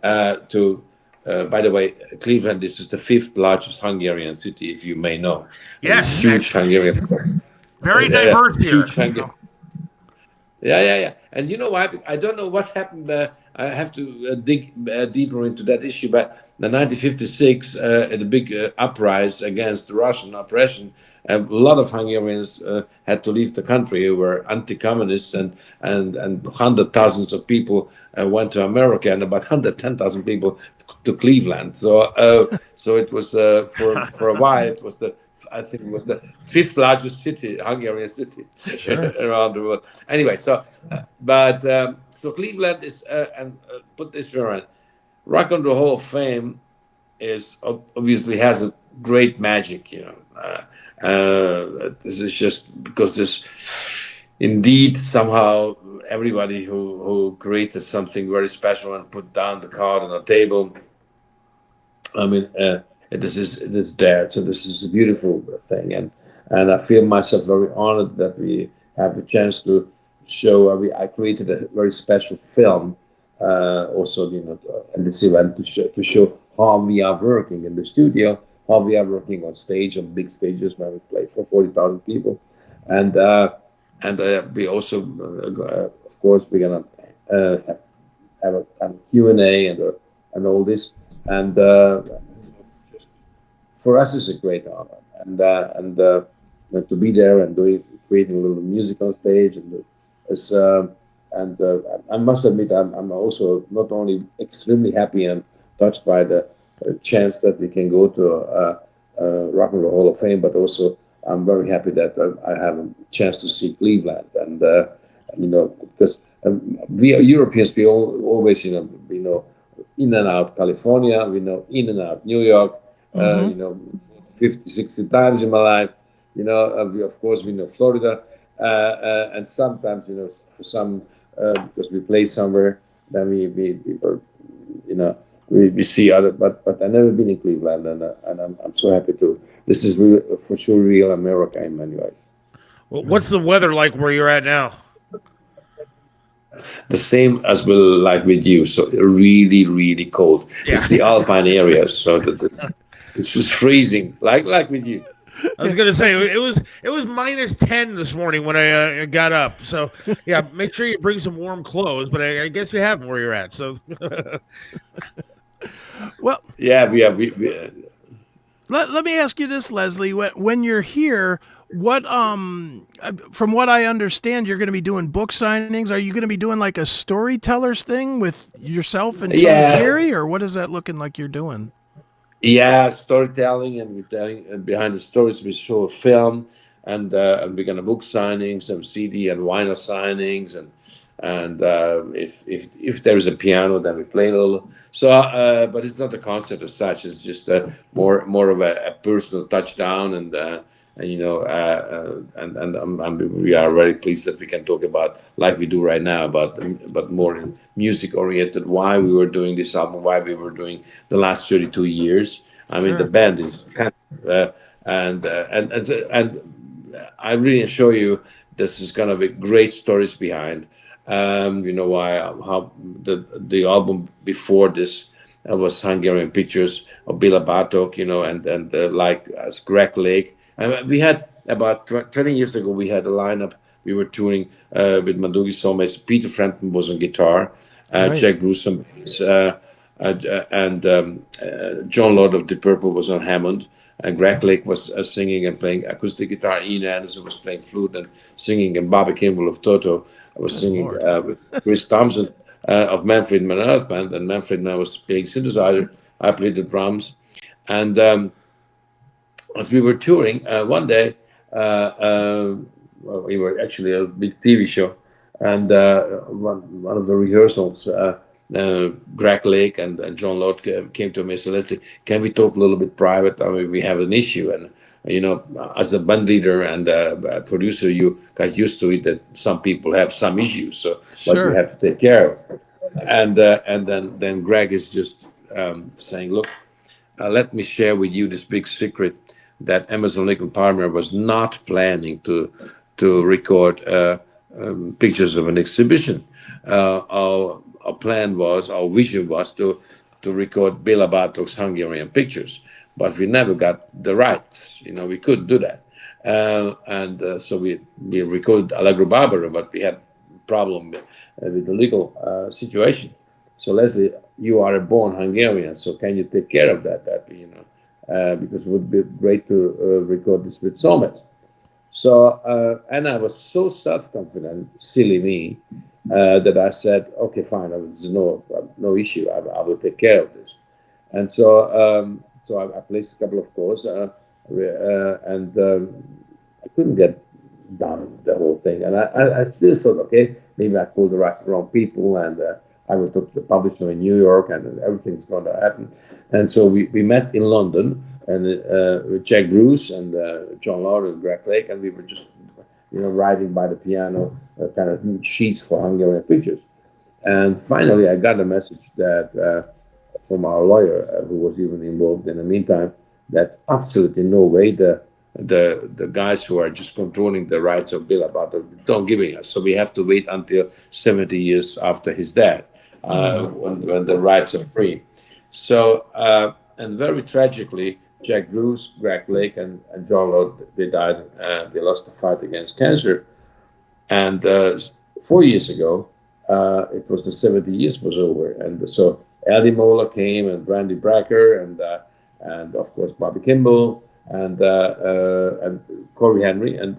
to by the way, Cleveland is the fifth largest Hungarian city, if you may know. Yes, huge Hungarian. Very diverse here. Huge Hungarian. Yeah. And you know why? I don't know what happened. I have to dig deeper into that issue. But in 1956, the big uprising against the Russian oppression, a lot of Hungarians had to leave the country who were anti-communists, and hundred thousands of people went to America, and about 110,000 people to Cleveland. So it was for a while. I think it was the fifth largest Hungarian city around the world. Anyway, so Cleveland is, and put this around, Rock and Roll Hall of Fame is obviously has a great magic. This is just because this, indeed, somehow everybody who created something very special and put down the card on the table. I mean. This is there, so this is a beautiful thing, and I feel myself very honored that we have the chance to show. I created a very special film, also in this event to show how we are working in the studio, how we are working on stage, on big stages where we play for 40,000 people, and we also, of course, we're gonna have a kind of Q&A and all this, and. For us, it's a great honor, and to be there and creating a little music on stage, I must admit, I'm also not only extremely happy and touched by the chance that we can go to Rock and Roll Hall of Fame, but also I'm very happy that I have a chance to see Cleveland, and because we are Europeans, we always in and out California, we know in and out New York. 50, 60 times in my life. Of course, we know Florida, and sometimes, for some, because we play somewhere, then we see other. But I've never been in Cleveland, and I'm so happy to. This is for sure real America in many ways. Well, what's the weather like where you're at now? The same as like with you, so really, really cold. Yeah. It's the alpine areas, so it's just freezing, like with you. I was gonna say it was minus 10 this morning when I got up. So yeah, make sure you bring some warm clothes. But I guess you have them where you're at. So well, yeah, we have. Let me ask you this, Leslie. When you're here, what from what I understand, you're going to be doing book signings. Are you going to be doing like a storytellers thing with yourself and Tony Carey, or what is that looking like you're doing? Yeah, storytelling, and we're telling behind the stories. We show a film, and we're gonna book signings, some CD and vinyl signings, and if there is a piano, then we play a little. So, but it's not a concert as such. It's just more of a personal touchdown, and we are very pleased that we can talk about, like we do right now, about more in music oriented, why we were doing this album, why we were doing the last 32 years. I mean, the band is kind of, and I really assure you, this is going to be great stories behind. Why how the album before this was Hungarian Pictures of Bela Bartok, and like as Greg Lake. And we had about 20 years ago, we had a lineup. We were touring with Mandoki Soulmates. Peter Frampton was on guitar, Jack Bruce on bass, and John Lord of Deep Purple was on Hammond, and Greg Lake was singing and playing acoustic guitar. Ian Anderson was playing flute and singing, and Bobby Kimball of Toto was singing with Chris Thompson of Manfred Mann Earth Band, and Manfred and I was playing synthesizer. I played the drums, and as we were touring, one day we were actually a big TV show, and one of the rehearsals, Greg Lake and John Lord came to me and said, "Leslie, can we talk a little bit private? I mean, we have an issue, and as a band leader and a producer, you got used to it that some people have some issues, so but you have to take care of." And then Greg is just saying, "Look, let me share with you this big secret that Emerson Lincoln Palmer was not planning to record pictures of an exhibition. Our plan was, our vision was to record Bela Bartok's Hungarian Pictures, but we never got the rights. We couldn't do that, so we recorded Allegro Barbaro, but we had a problem with the legal situation. So Leslie, you are a born Hungarian, so can you take care of that? Because it would be great to record this with Soulmates." So, and I was so self-confident, silly me, that I said, "Okay, fine, there's no issue. I will take care of this." And so I placed a couple of calls, and I couldn't get done the whole thing. And I still thought, okay, maybe I called the wrong people, and I will talk to the publisher in New York, and everything's going to happen. And so we met in London, and with Jack Bruce and John Lord and Greg Lake, and we were just writing by the piano kind of sheets for Hungarian Pictures. And finally, I got a message that from our lawyer, who was even involved in the meantime, that absolutely no way the guys who are just controlling the rights of Bela Bartok don't giving us. So we have to wait until 70 years after his death, when the rights are free. So, and very tragically, Jack Bruce, Greg Lake, and John Lord, they died. They lost the fight against cancer. And 4 years ago, it was the 70 years was over. And so Eddie Mola came, and Randy Bracker, and of course Bobby Kimball, and Corey Henry, and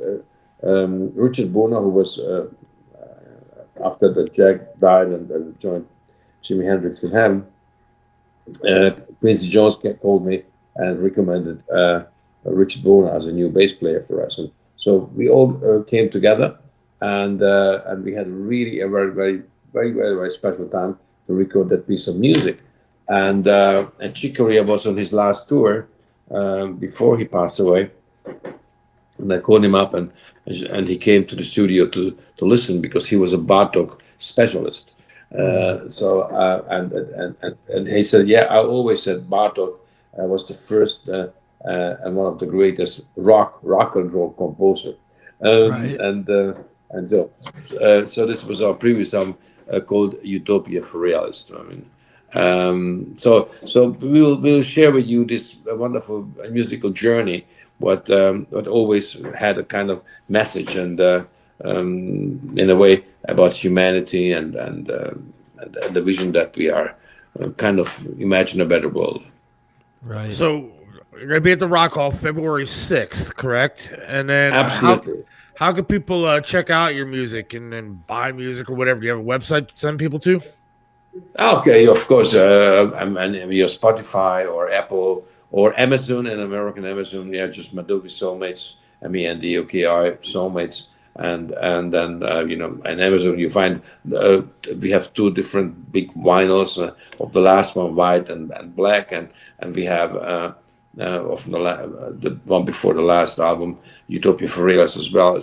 Richard Bono, who was after the Jack died and joined Jimi Hendrix in heaven. Quincy Jones called me and recommended Richard Bono as a new bass player for us, and so we all came together, and we had really a very special time to record that piece of music. And Chick Corea was on his last tour before he passed away, and I called him up, and he came to the studio to listen, because he was a Bartok specialist. And he said, "Yeah, I always said Bartok was the first and one of the greatest rock and roll composer." So this was our previous album called Utopia for Realists. I mean, so we'll share with you this wonderful musical journey, what always had a kind of message, and in a way about humanity, and the vision that we are kind of imagine a better world. Right. So you're going to be at the Rock Hall February 6th, correct? And then Absolutely. How can people check out your music and buy music or whatever? Do you have a website to send people to? Okay, of course. And your Spotify or Apple or Amazon, and American Amazon, just Mandoki Soulmates, MENDOKI Soulmates. And then in Amazon you find we have two different big vinyls, of the last one white and black, and we have of the one before the last album, Utopia for Reals as well.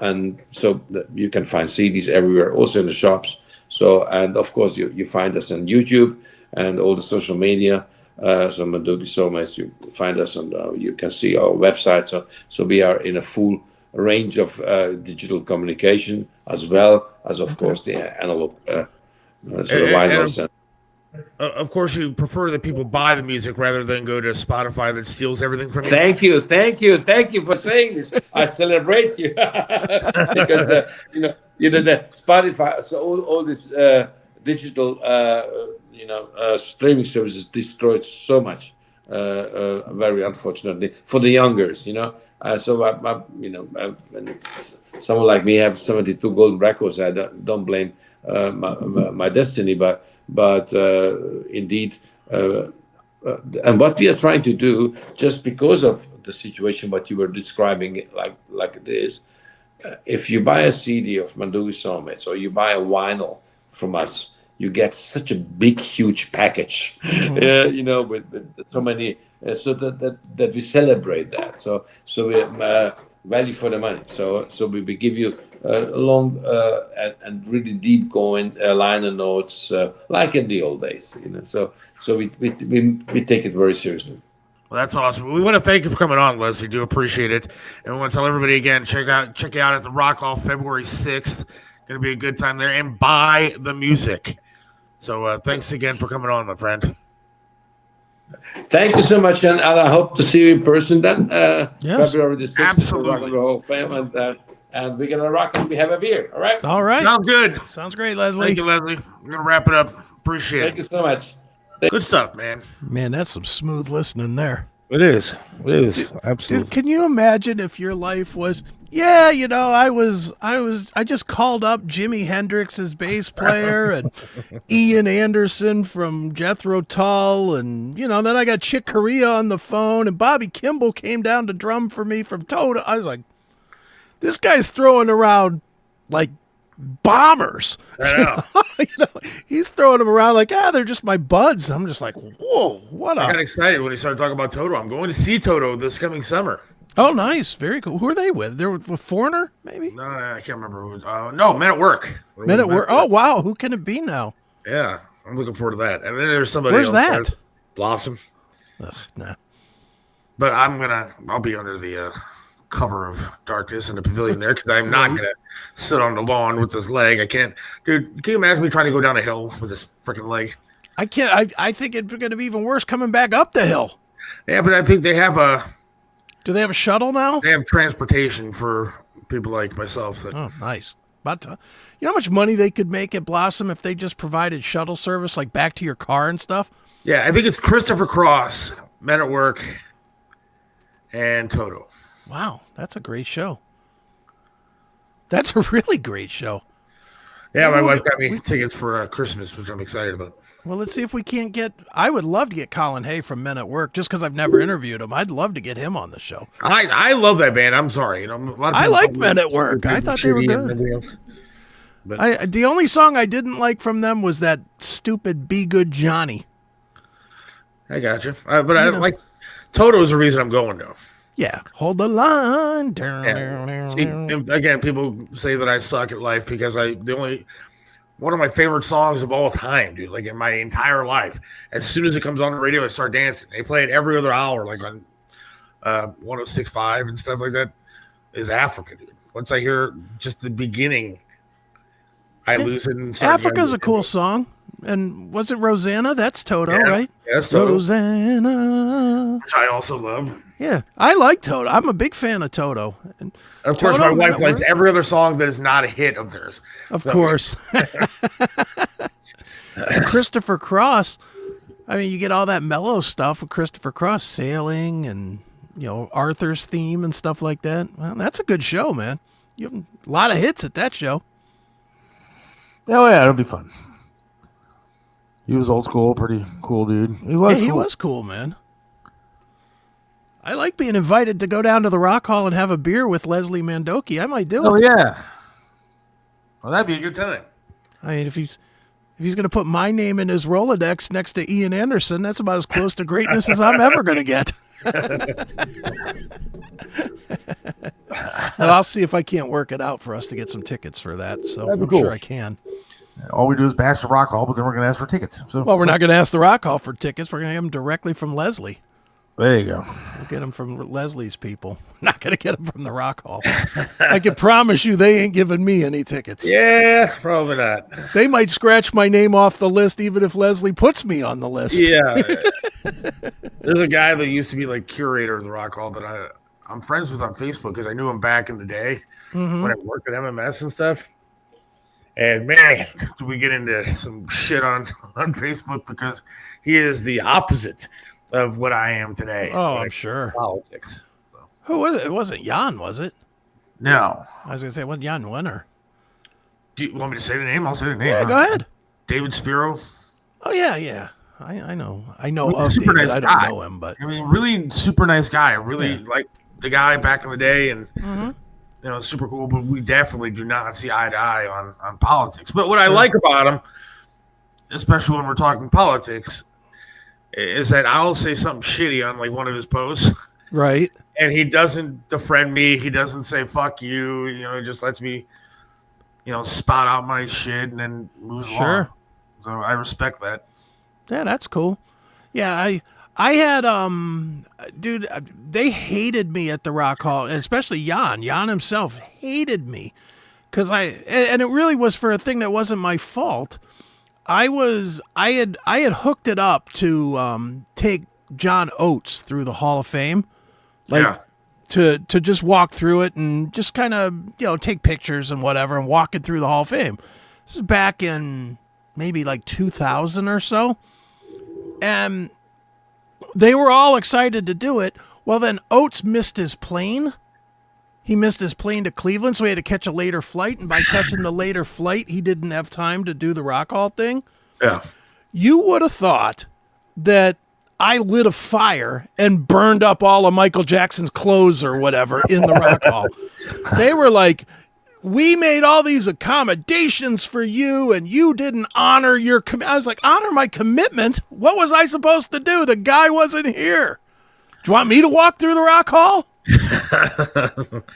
And so you can find CDs everywhere, also in the shops. So, and of course, you find us on YouTube and all the social media. So Mandoki Soulmates, you find us on, you can see our website. So we are in a full range of digital communication, as well as, of course, the analog vinyls. Of course, you prefer that people buy the music rather than go to Spotify that steals everything from you. Thank you for saying this. I celebrate you because the Spotify, so all this digital streaming services destroyed so much. Very unfortunately for the youngers, when someone like me have 72 golden records, I don't blame my destiny, but indeed, and what we are trying to do, just because of the situation what you were describing, like it is, if you buy a CD of Mandoki Soulmates or you buy a vinyl from us, you get such a big, huge package, with so many, so that we celebrate that. So we value for the money. So we give you long and really deep going liner notes, like in the old days. So we take it very seriously. Well, that's awesome. We want to thank you for coming on, Leslie. Do appreciate it, and we want to tell everybody again, check you out at the Rock Hall February 6th. Going to be a good time there, and buy the music. So thanks again for coming on, my friend. Thank you so much, and I hope to see you in person then. Yes, February the 6th. Absolutely. The whole fam, and we're going to rock and we have a beer. All right? All right. Sounds good. Sounds great, Leslie. Thank you, Leslie. We're going to wrap it up. Appreciate Thank it. you so much. Good stuff, man. Man, that's some smooth listening there. It is. Absolutely. Dude, can you imagine if your life was, I just called up Jimi Hendrix's bass player and Ian Anderson from Jethro Tull, and then I got Chick Corea on the phone, and Bobby Kimball came down to drum for me from Toto. I was like, this guy's throwing around like bombers. I know. He's throwing them around like, they're just my buds. I'm just like, whoa, what I got up? excited when he started talking about Toto. I'm going to see Toto this coming summer. Oh, nice. Very cool. Who are they with? They're with Foreigner, maybe? No, I can't remember who. No, Men at Work. Men at Work. Oh, wow. Who can it be now? Yeah, I'm looking forward to that. And then there's somebody Where's else. that? There's Blossom. Ugh, nah. But I'll be under the cover of darkness in the pavilion there, because I'm not gonna sit on the lawn with this leg. I can't, dude. Can you imagine me trying to go down a hill with this freaking leg? I can't. I think it's going to be even worse coming back up the hill. Yeah, but I think they have Do they have a shuttle now? they have transportation for people like myself. That Oh, nice. But you know how much money they could make at Blossom if they just provided shuttle service, like back to your car and stuff? yeah, I think it's Christopher Cross, Men at Work, and Toto. Wow, that's a great show. That's a really great show. Yeah, my wife got me tickets for Christmas, which I'm excited about. Well, let's see if we can't get. I would love to get Colin Hay from Men at Work, just because I've never interviewed him. I'd love to get him on the show. I love that band. I'm sorry, a lot of I people like call Men me at Work. I thought they were shitty and good. everything else. The only song I didn't like from them was that stupid "Be Good Johnny." I got you. But I like Toto is the reason I'm going though. Yeah, hold the line. Yeah. See, again, people say that I suck at life because one of my favorite songs of all time, dude, like in my entire life. As soon as it comes on the radio, I start dancing. They play it every other hour, like on 106.5 and stuff like that. Is Africa, dude. Once I hear just the beginning, I lose it. And Africa's a cool song. And was it Rosanna? That's Toto, right? Yeah, that's Toto. Rosanna. Which I also love. Yeah, I like Toto. I'm a big fan of Toto. And Of course, Toto, my wife Men at likes Work? every other song that is not a hit of theirs. Of course. Christopher Cross. I mean, you get all that mellow stuff with Christopher Cross, sailing and, Arthur's theme and stuff like that. Well, that's a good show, man. You have a lot of hits at that show. Oh yeah, it'll be fun. He was old school, pretty cool dude. He was cool, man. I like being invited to go down to the Rock Hall and have a beer with Leslie Mandoki. I might do it. Oh yeah. Well, that'd be a good time. I mean, if If he's going to put my name in his Rolodex next to Ian Anderson, that's about as close to greatness as I'm ever going to get. Well, I'll see if I can't work it out for us to get some tickets for that. So That'd be I'm cool. sure I can. All we do is bash the Rock Hall, but then we're going to ask for tickets. So Well, we're not going to ask the Rock Hall for tickets. We're going to get them directly from Leslie. there you go. We'll get them from Leslie's people. Not going to get them from the Rock Hall. I can promise you they ain't giving me any tickets. Yeah, probably not. They might scratch my name off the list even if Leslie puts me on the list. Yeah. There's a guy that used to be like curator of the Rock Hall that I'm friends with on Facebook because I knew him back in the day when I worked at MMS and stuff. And man, do we get into some shit on Facebook because he is the opposite of what I am today. Oh, I'm sure. Politics. Who was it? It wasn't Jan, was it? No. I was going to say, what Jan Winner? Do you want me to say the name? I'll say the name. Yeah, huh? go ahead. David Spiro. Oh, yeah. I know. I know He's a of super David. nice I don't guy. know him, but I mean, really super nice guy. I really like the guy back in the day and super cool, but we definitely do not see eye to eye on politics. But what I like about him, especially when we're talking politics, is that I'll say something shitty on like one of his posts. right. And he doesn't defriend me. He doesn't say fuck you. He just lets me, spout out my shit and then moves along. So I respect that. Yeah, that's cool. Yeah, I had dude, they hated me at the Rock Hall, and especially Jan. Jan himself hated me because and it really was for a thing that wasn't my fault. I had hooked it up to take John Oates through the Hall of Fame, to just walk through it and just kind of take pictures and whatever and walk it through the Hall of Fame. This is back in maybe like 2000 or so, and they were all excited to do it. Well, then Oates missed his plane. He missed his plane to Cleveland, so he had to catch a later flight. And by catching the later flight, he didn't have time to do the Rock Hall thing. Yeah. You would have thought that I lit a fire and burned up all of Michael Jackson's clothes or whatever in the Rock Hall. They were like, we made all these accommodations for you and you didn't honor your commitment. I was like, honor my commitment? What was I supposed to do? The guy wasn't here. Do you want me to walk through the Rock Hall?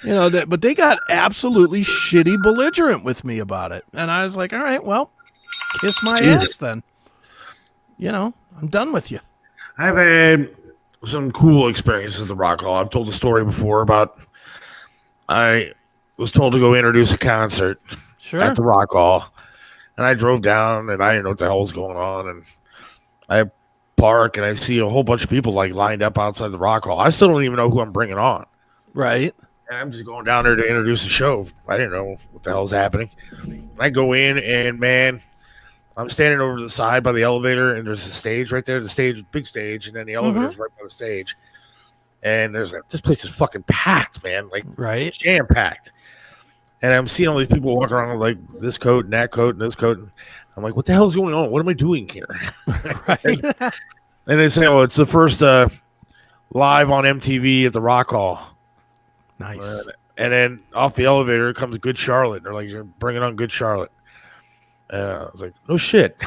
But they got absolutely shitty belligerent with me about it. And I was like, all right, well, kiss my ass then. I'm done with you. I've had some cool experiences at the Rock Hall. I've told the story before about I was told to go introduce a concert at the Rock Hall. And I drove down and I didn't know what the hell was going on. And I park and I see a whole bunch of people like lined up outside the Rock Hall. I still don't even know who I'm bringing on. Right. And I'm just going down there to introduce the show. I didn't know what the hell was happening. I go in and man, I'm standing over to the side by the elevator and there's a stage right there, big stage, and then the elevator's right by the stage. And this place is fucking packed, man. Like jam packed. And I'm seeing all these people walking around with like this coat and that coat and this coat. And I'm like, what the hell is going on? What am I doing here? Right. And they say, it's the first live on MTV at the Rock Hall. Nice. And then off the elevator comes Good Charlotte. They're like, you're bringing on Good Charlotte. I was like, no shit.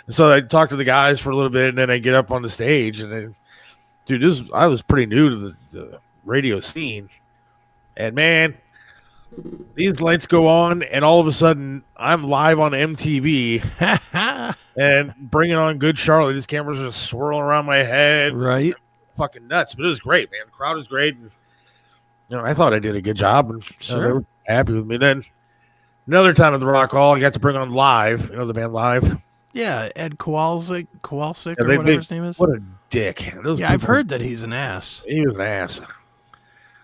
So I talked to the guys for a little bit, and then I get up on the stage. And then, dude, I was pretty new to the radio scene. And man, these lights go on, and all of a sudden, I'm live on MTV and bringing on Good Charlotte. These cameras are swirling around my head. Right. Fucking nuts. But it was great, man. The crowd was great. And, I thought I did a good job. And they were happy with me. Then another time at the Rock Hall, I got to bring on Live. The band Live. Yeah, Ed Kowalczyk or whatever his name is. What a dick. I've heard that he's an ass. He was an ass.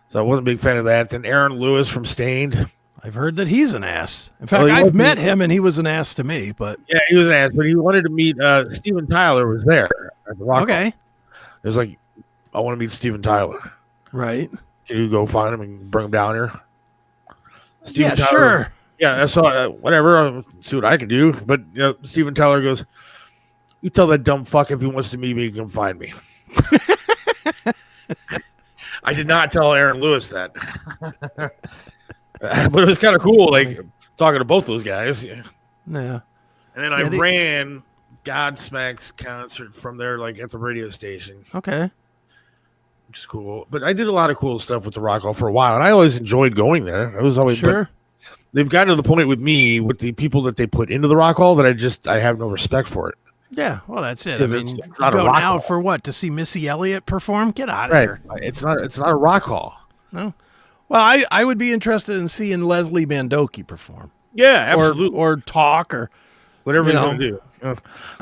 So I wasn't a big fan of that. Then Aaron Lewis from Stained. I've heard that he's an ass. In fact, I've met him, and he was an ass to me. But yeah, he was an ass. But he wanted to meet Steven Tyler was there at the Rock Hall. It was like, I want to meet Steven Tyler. Right. Can you go find him and bring him down here? Steven Tyler, sure. Yeah, I saw whatever. I'll see what I can do. But Steven Tyler goes, you tell that dumb fuck if he wants to meet me, he can find me. I did not tell Aaron Lewis that. But it was kind of cool, like talking to both those guys. Yeah. And then I ran Godsmack's concert from there, like at the radio station. Okay. Which is cool. But I did a lot of cool stuff with the Rock Hall for a while, and I always enjoyed going there. I was always sure. They've gotten to the point with me, with the people that they put into the Rock Hall, that I have no respect for it. Yeah, well, that's it. Yeah, I mean, it's you not a go Rock now Hall. for what? To see Missy Elliott perform? Get out of Right. here. It's not a Rock Hall. No. Well, I would be interested in seeing Leslie Mandoki perform. Yeah, absolutely. Or talk or whatever you he's know. going to do.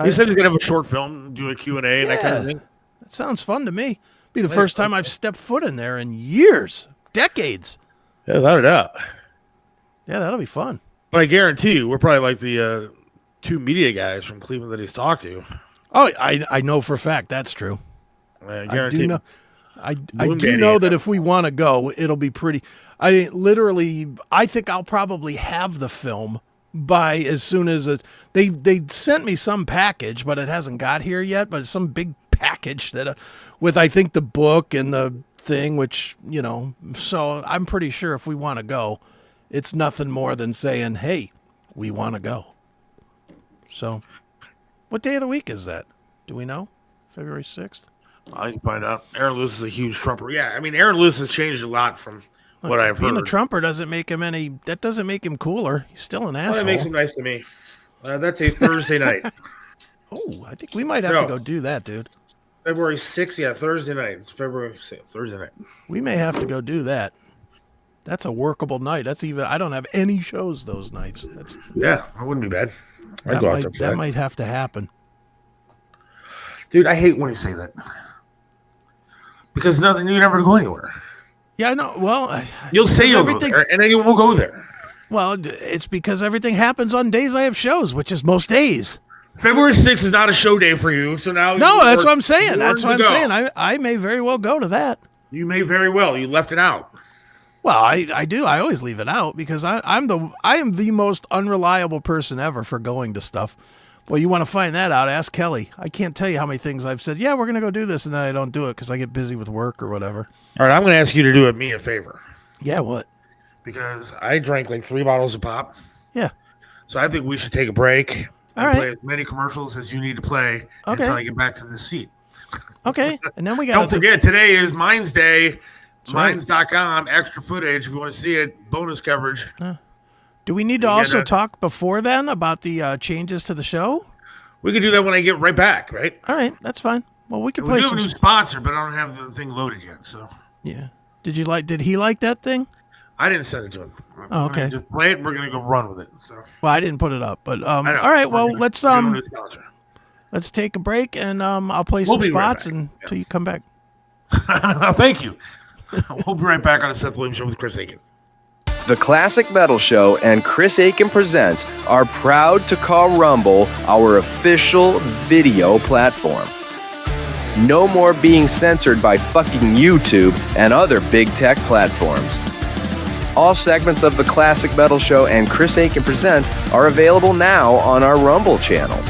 He said he's going to have a short film, do a Q&A and that kind of thing. That sounds fun to me. Be the first time I've stepped foot in there in years, decades. Yeah, without a doubt. Yeah, that'll be fun. But I guarantee you, we're probably like the two media guys from Cleveland that he's talked to. Oh, I know for a fact that's true. I guarantee you. I do know that if we want to go, it'll be pretty. I think I'll probably have the film by as soon as they sent me some package, but it hasn't got here yet. But it's some big package that with I think the book and the thing, which so I'm pretty sure if we want to go, it's nothing more than saying, "Hey, we want to go." So, what day of the week is that? Do we know? February 6th? I can find out. Aaron Lewis is a huge Trumper. Yeah, I mean, Aaron Lewis has changed a lot from what I've heard. Being a Trumper doesn't make him that doesn't make him cooler. He's still an asshole. That makes him nice to me. That's a Thursday night. Oh, I think we might have to go do that, dude. February 6th, yeah, Thursday night. It's February 6th, Thursday night. We may have to go do that. That's a workable night. I don't have any shows those nights. Yeah, that wouldn't be bad. That might have to happen. Dude, I hate when you say that. Because you never go anywhere. Yeah, I know. Well, you'll say you'll go there, and then you won't go there. Well, it's because everything happens on days I have shows, which is most days. February 6th is not a show day for you, so now... No, that's what I'm saying. That's what I'm saying. I may very well go to that. You may very well. You left it out. Well, I do. I always leave it out because I am the most unreliable person ever for going to stuff. Well, you want to find that out, ask Kelly. I can't tell you how many things I've said, yeah, we're going to go do this, and then I don't do it because I get busy with work or whatever. All right, I'm going to ask you to do me a favor. Yeah, what? Because I drank like 3 bottles of pop. Yeah. So I think we should take a break and play as many commercials as you need to play until I get back to the seat. Okay, and then we got Don't forget, today is Minds Day. Minds.com, extra footage if you want to see it, bonus coverage. Do we need to also talk before then about the changes to the show? We can do that when I get right back, right? All right, that's fine. Well, we can play. We do have a new sponsor, but I don't have the thing loaded yet. So yeah, did he like that thing? I didn't send it to him. Oh, okay, just play it. And we're gonna go run with it. So well, I didn't put it up, but all right. Well, let's take a break and I'll play some spots until you come back. Thank you. We'll be right back on the Seth Williams Show with Chris Akin. The Classic Metal Show and Chris Akin Presents are proud to call Rumble our official video platform. No more being censored by fucking YouTube and other big tech platforms. All segments of The Classic Metal Show and Chris Akin Presents are available now on our Rumble channel.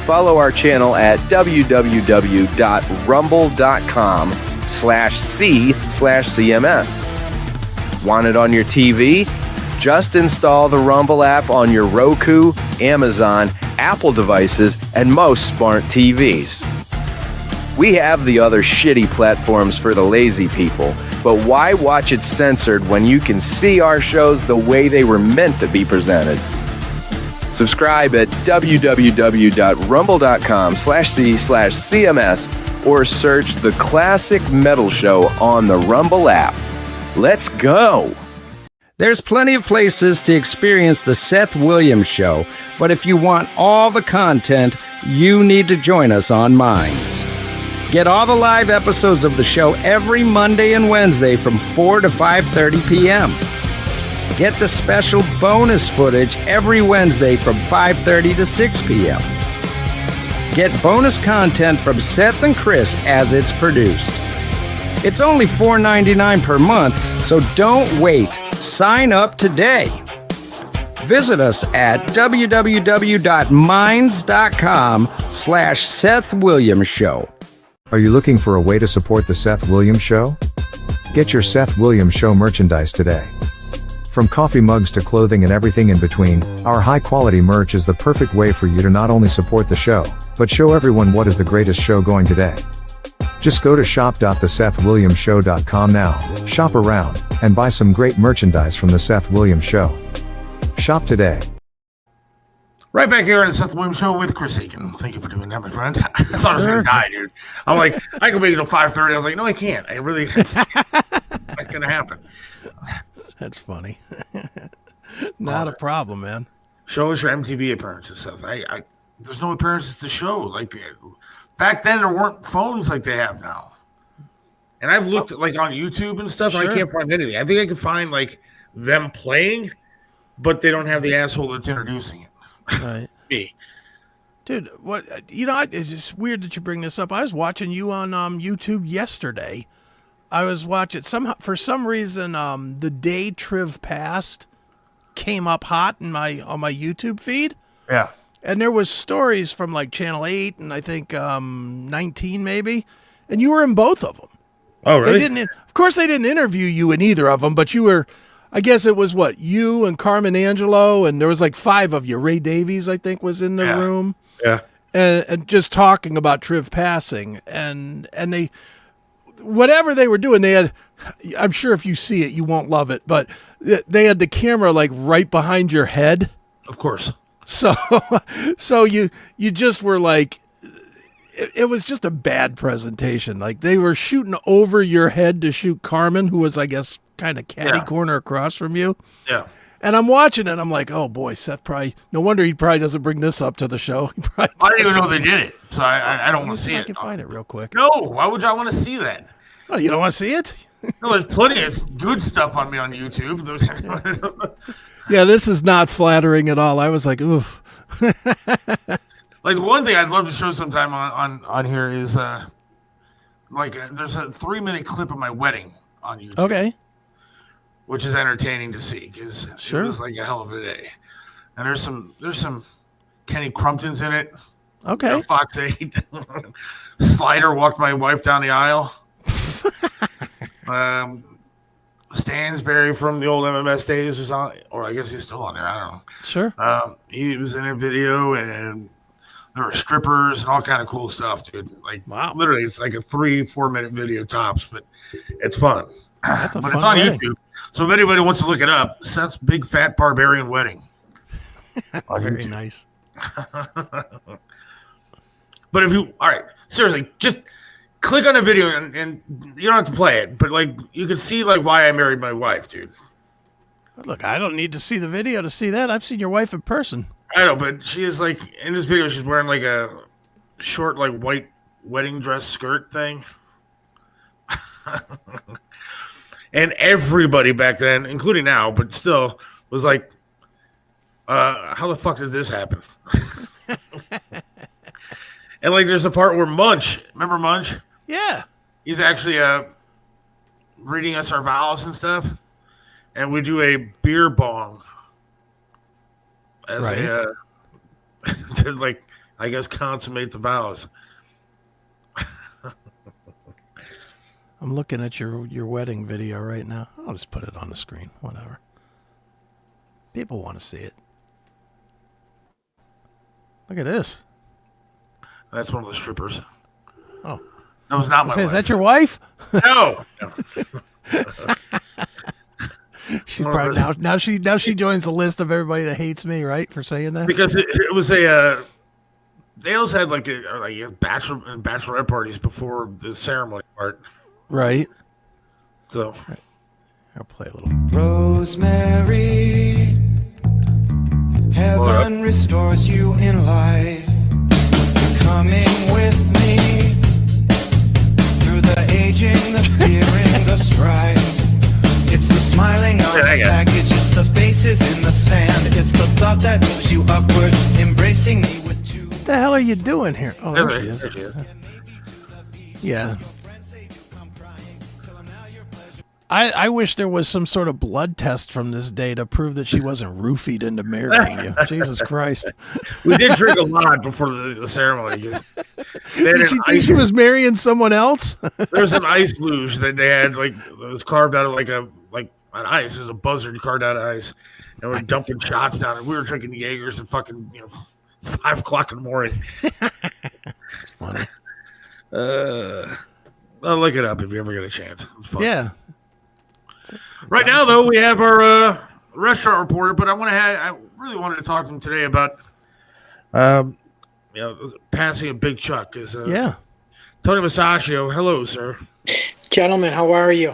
Follow our channel at www.rumble.com/c/CMS. Want it on your TV? Just install the Rumble app on your Roku, Amazon, Apple devices, and most smart TVs. We have the other shitty platforms for the lazy people, but why watch it censored when you can see our shows the way they were meant to be presented? Subscribe at www.rumble.com/c/CMS or search The Classic Metal Show on the Rumble app. Let's go! There's plenty of places to experience the Seth Williams Show, but if you want all the content, you need to join us on Minds. Get all the live episodes of the show every Monday and Wednesday from 4 to 5:30 p.m. Get the special bonus footage every Wednesday from 5:30 to 6 p.m. Get bonus content from Seth and Chris as it's produced. It's only $4.99 per month, so don't wait. Sign up today. Visit us at www.minds.com/Seth Williams Show. Are you looking for a way to support the Seth Williams Show? Get your Seth Williams Show merchandise today. From coffee mugs to clothing and everything in between, our high-quality merch is the perfect way for you to not only support the show, but show everyone what is the greatest show going today. Just go to shop.thesethwilliamsshow.com now, shop around, and buy some great merchandise from The Seth Williams Show. Shop today. Right back here on the Seth Williams Show with Chris Akin. Thank you for doing that, my friend. I thought I was going to die, dude. I'm like, I can make it till 5:30. I was like, no, I can't. I really, that's going to happen. That's funny. Not a problem, man. Show us your MTV appearances, Seth. There's no appearances to show. Like, back then, there weren't phones like they have now. And I've looked like on YouTube and stuff, and I can't find anything. I think I can find like them playing, but they don't have the asshole that's introducing it. Right. Me. Dude, what, it's just weird that you bring this up. I was watching you on YouTube yesterday. I was watching for some reason, the day Triv passed came up hot on my YouTube feed. Yeah. And there was stories from like Channel 8 and I think 19 maybe, and you were in both of them. Oh, really? Of course, they didn't interview you in either of them, but you were. I guess it was what, you and Carmen Angelo, and there was like 5 of you. Ray Davies, I think, was in the room. Yeah. And just talking about Triv passing, and they, whatever they were doing, they had. I'm sure if you see it, you won't love it, but they had the camera like right behind your head. Of course. So you just were like, it was just a bad presentation. Like they were shooting over your head to shoot Carmen, who was, I guess, kind of catty corner across from you. Yeah. And I'm watching it. I'm like, oh boy, Seth probably, no wonder he probably doesn't bring this up to the show. I didn't even know they did it. So I don't want to see it. I can find it real quick. No, why would I want to see that? Oh, you don't want to see it? No, there's plenty of good stuff on me on YouTube. Yeah, this is not flattering at all. I was like, oof. Like one thing I'd love to show sometime on here is there's a 3-minute clip of my wedding on YouTube. Okay. Which is entertaining to see because it was like a hell of a day. And there's some Kenny Crumptons in it. Okay. Fox 8. Slider walked my wife down the aisle. Stansberry from the old MMS days was on, or I guess he's still on there. I don't know. Sure. He was in a video, and there were strippers and all kind of cool stuff, dude. Like, wow. Literally, it's like a 3-4 minute video tops, but it's fun. That's a but fun it's on wedding. YouTube. So if anybody wants to look it up, Seth's Big Fat Barbarian Wedding. Very nice. But if you, all right, seriously, just click on a video and you don't have to play it, but like you can see like why I married my wife, dude. Look, I don't need to see the video to see that. I've seen your wife in person. I know, but she is like, in this video, she's wearing like a short, like white wedding dress skirt thing. And everybody back then, including now, but still, was like, how the fuck did this happen? And like, there's a part where Munch, remember Munch? Yeah. He's actually reading us our vows and stuff. And we do a beer bong as to like, I guess, consummate the vows. I'm looking at your wedding video right now. I'll just put it on the screen. Whatever. People want to see it. Look at this. That's one of the strippers. Oh. That was not my wife. Is that your wife? No. She's probably now she joins the list of everybody that hates me, right, for saying that? Because it was a they also had like a bachelorette parties before the ceremony part. Right. So I'll play a little. Rosemary, heaven restores you in life. You're coming with me through the aging, the fearing, the strife. It's the smiling on the package, it's the faces in the sand. It's the thought that moves you upward, embracing me with two. What the hell are you doing here? Oh, there she is. There she is. Yeah. I wish there was some sort of blood test from this day to prove that she wasn't roofied into marrying you. Jesus Christ. We did drink a lot before the ceremony. Did she think she was marrying someone else? There was an ice luge that they had, like, it was carved out of like on ice. There's a buzzard card out of ice, and we're dumping shots down, and we were drinking Jaegers at fucking 5 o'clock in the morning. It's funny. I'll look it up if you ever get a chance. It's fun. Yeah. Right now, though, we have our restaurant reporter, but I really wanted to talk to him today about passing a Big Chuck. Tony Musachio. Hello, sir. Gentlemen, how are you?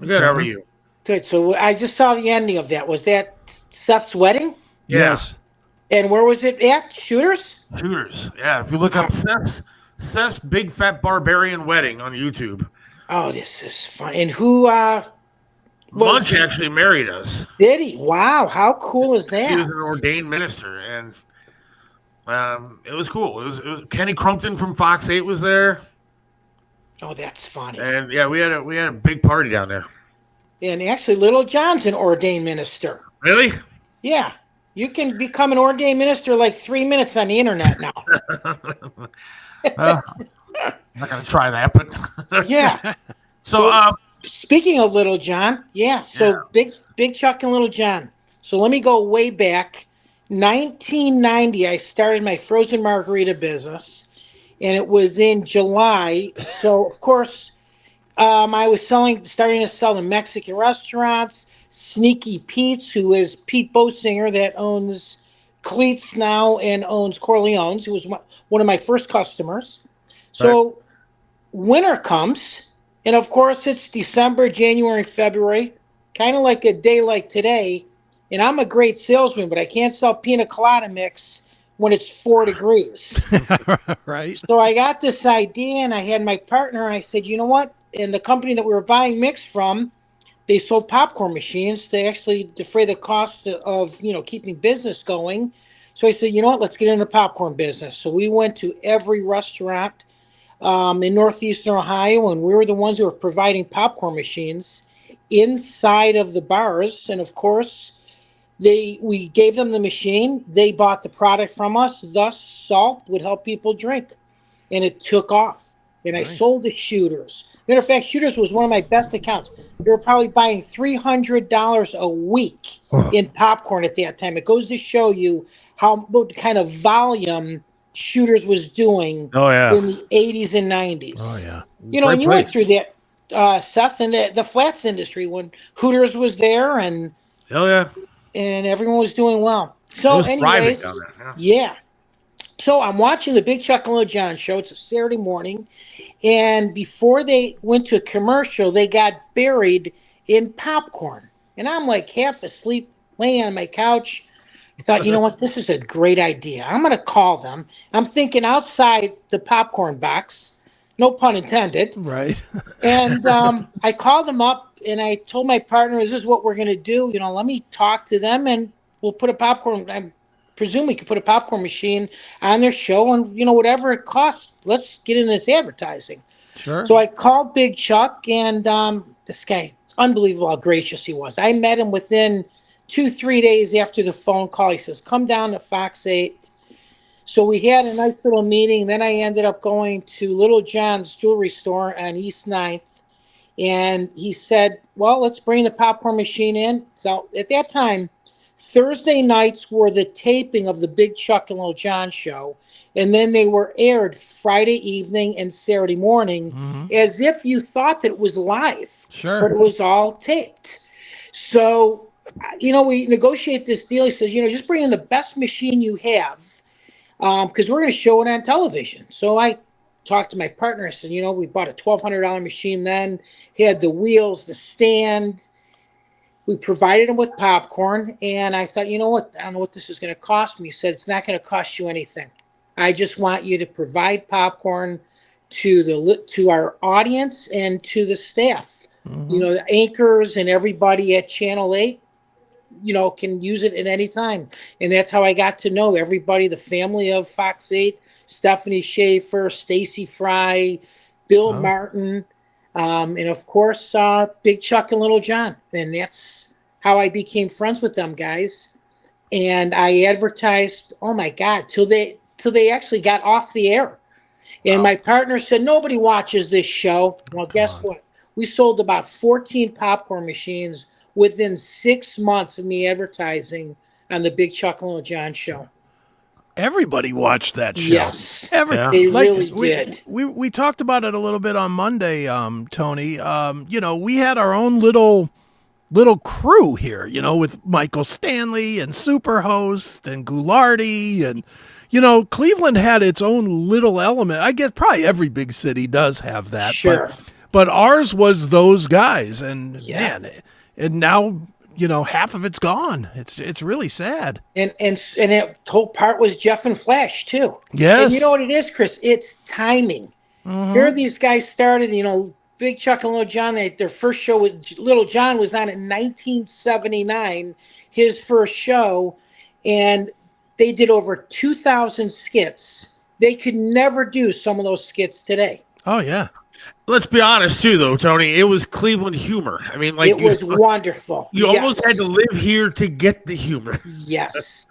Good. How are you? Good. So I just saw the ending of that. Was that Seth's wedding? Yes. And where was it at? Shooters? Shooters. Yeah. If you look up Seth's Big Fat Barbarian Wedding on YouTube. Oh, this is fun. And who Munch actually married us. Did he? Wow. How cool is that? He was an ordained minister, and it was cool. It was Kenny Crumpton from Fox 8 was there. Oh, that's funny. And yeah, we had a big party down there. And actually, Little John's an ordained minister. Really? Yeah. You can become an ordained minister like 3 minutes on the internet now. I'm not gonna try that, but yeah. So, speaking of Little John, Big Chuck and Little John. So let me go way back. 1990, I started my frozen margarita business, and it was in July. So of course, I was starting to sell in Mexican restaurants. Sneaky Pete's, who is Pete Bosinger, that owns Cleats now and owns Corleone's, who was one of my first customers. So winter comes, and of course it's December, January, February, kind of like a day like today. And I'm a great salesman, but I can't sell pina colada mix when it's 4 degrees. Right. So I got this idea, and I had my partner, and I said, you know what? And the company that we were buying mix from, they sold popcorn machines to actually defray the cost of, keeping business going. So I said, you know what? Let's get into the popcorn business. So we went to every restaurant in northeastern Ohio, and we were the ones who were providing popcorn machines inside of the bars. And of course, we gave them the machine. They bought the product from us. Thus, salt would help people drink. And it took off. And I sold to Shooters. Matter of fact, Shooters was one of my best accounts. They were probably buying $300 a week in popcorn at that time. It goes to show you what kind of volume Shooters was doing in the 80s and 90s. Oh, yeah. And you went through that, Seth, in the flats industry when Hooters was there and and everyone was doing well. So anyways, So I'm watching the Big Chuck and Little John show. It's a Saturday morning. And before they went to a commercial, they got buried in popcorn. And I'm like half asleep, laying on my couch. I thought, you know what? This is a great idea. I'm going to call them. I'm thinking outside the popcorn box. No pun intended. Right. And I called them up, and I told my partner, this is what we're going to do. Let me talk to them, and we'll put a popcorn. I presume we could put a popcorn machine on their show, and, whatever it costs, let's get in this advertising. Sure. So I called Big Chuck, and this guy, it's unbelievable how gracious he was. I met him within 2-3 days after the phone call. He says, come down to Fox 8. So we had a nice little meeting. Then I ended up going to Little John's jewelry store on East 9th. And he said, well, let's bring the popcorn machine in. So at that time, Thursday nights were the taping of the Big Chuck and Little John show. And then they were aired Friday evening and Saturday morning as if you thought that it was live. Sure. But it was all taped. So, we negotiate this deal. He says, just bring in the best machine you have. Because we're going to show it on television. So I talked to my partner. I said, we bought a $1,200 machine then. He had the wheels, the stand. We provided him with popcorn. And I thought, you know what? I don't know what this is going to cost me. He said, it's not going to cost you anything. I just want you to provide popcorn to our audience and to the staff. The anchors and everybody at Channel 8. Can use it at any time. And that's how I got to know everybody, the family of Fox 8, Stephanie Schaefer, Stacy Fry, Bill Martin, and of course, Big Chuck and Little John. And that's how I became friends with them guys. And I advertised, oh my God, till they actually got off the air. And my partner said, nobody watches this show. Well, guess what? We sold about 14 popcorn machines within 6 months of me advertising on the Big Chuck and Little John show. Everybody watched that show. Yes, Yeah. they really did. We talked about it a little bit on Monday, Tony. We had our own little crew here, with Michael Stanley and Superhost and Goulardi, and Cleveland had its own little element. I guess probably every big city does have that. Sure. But ours was those guys, and Yeah. man, and now half of it's gone. It's really sad. And that whole part was Jeff and Flash too. Yes. And you know what it is, Chris? It's timing. Here these guys started, Big Chuck and Little John, their first show with Little John was on in 1979, his first show, and they did over 2,000 skits. They could never do some of those skits today. Oh yeah. Let's be honest too, though, Tony. It was Cleveland humor. I mean, like it was wonderful. You almost had to live here to get the humor. Yes.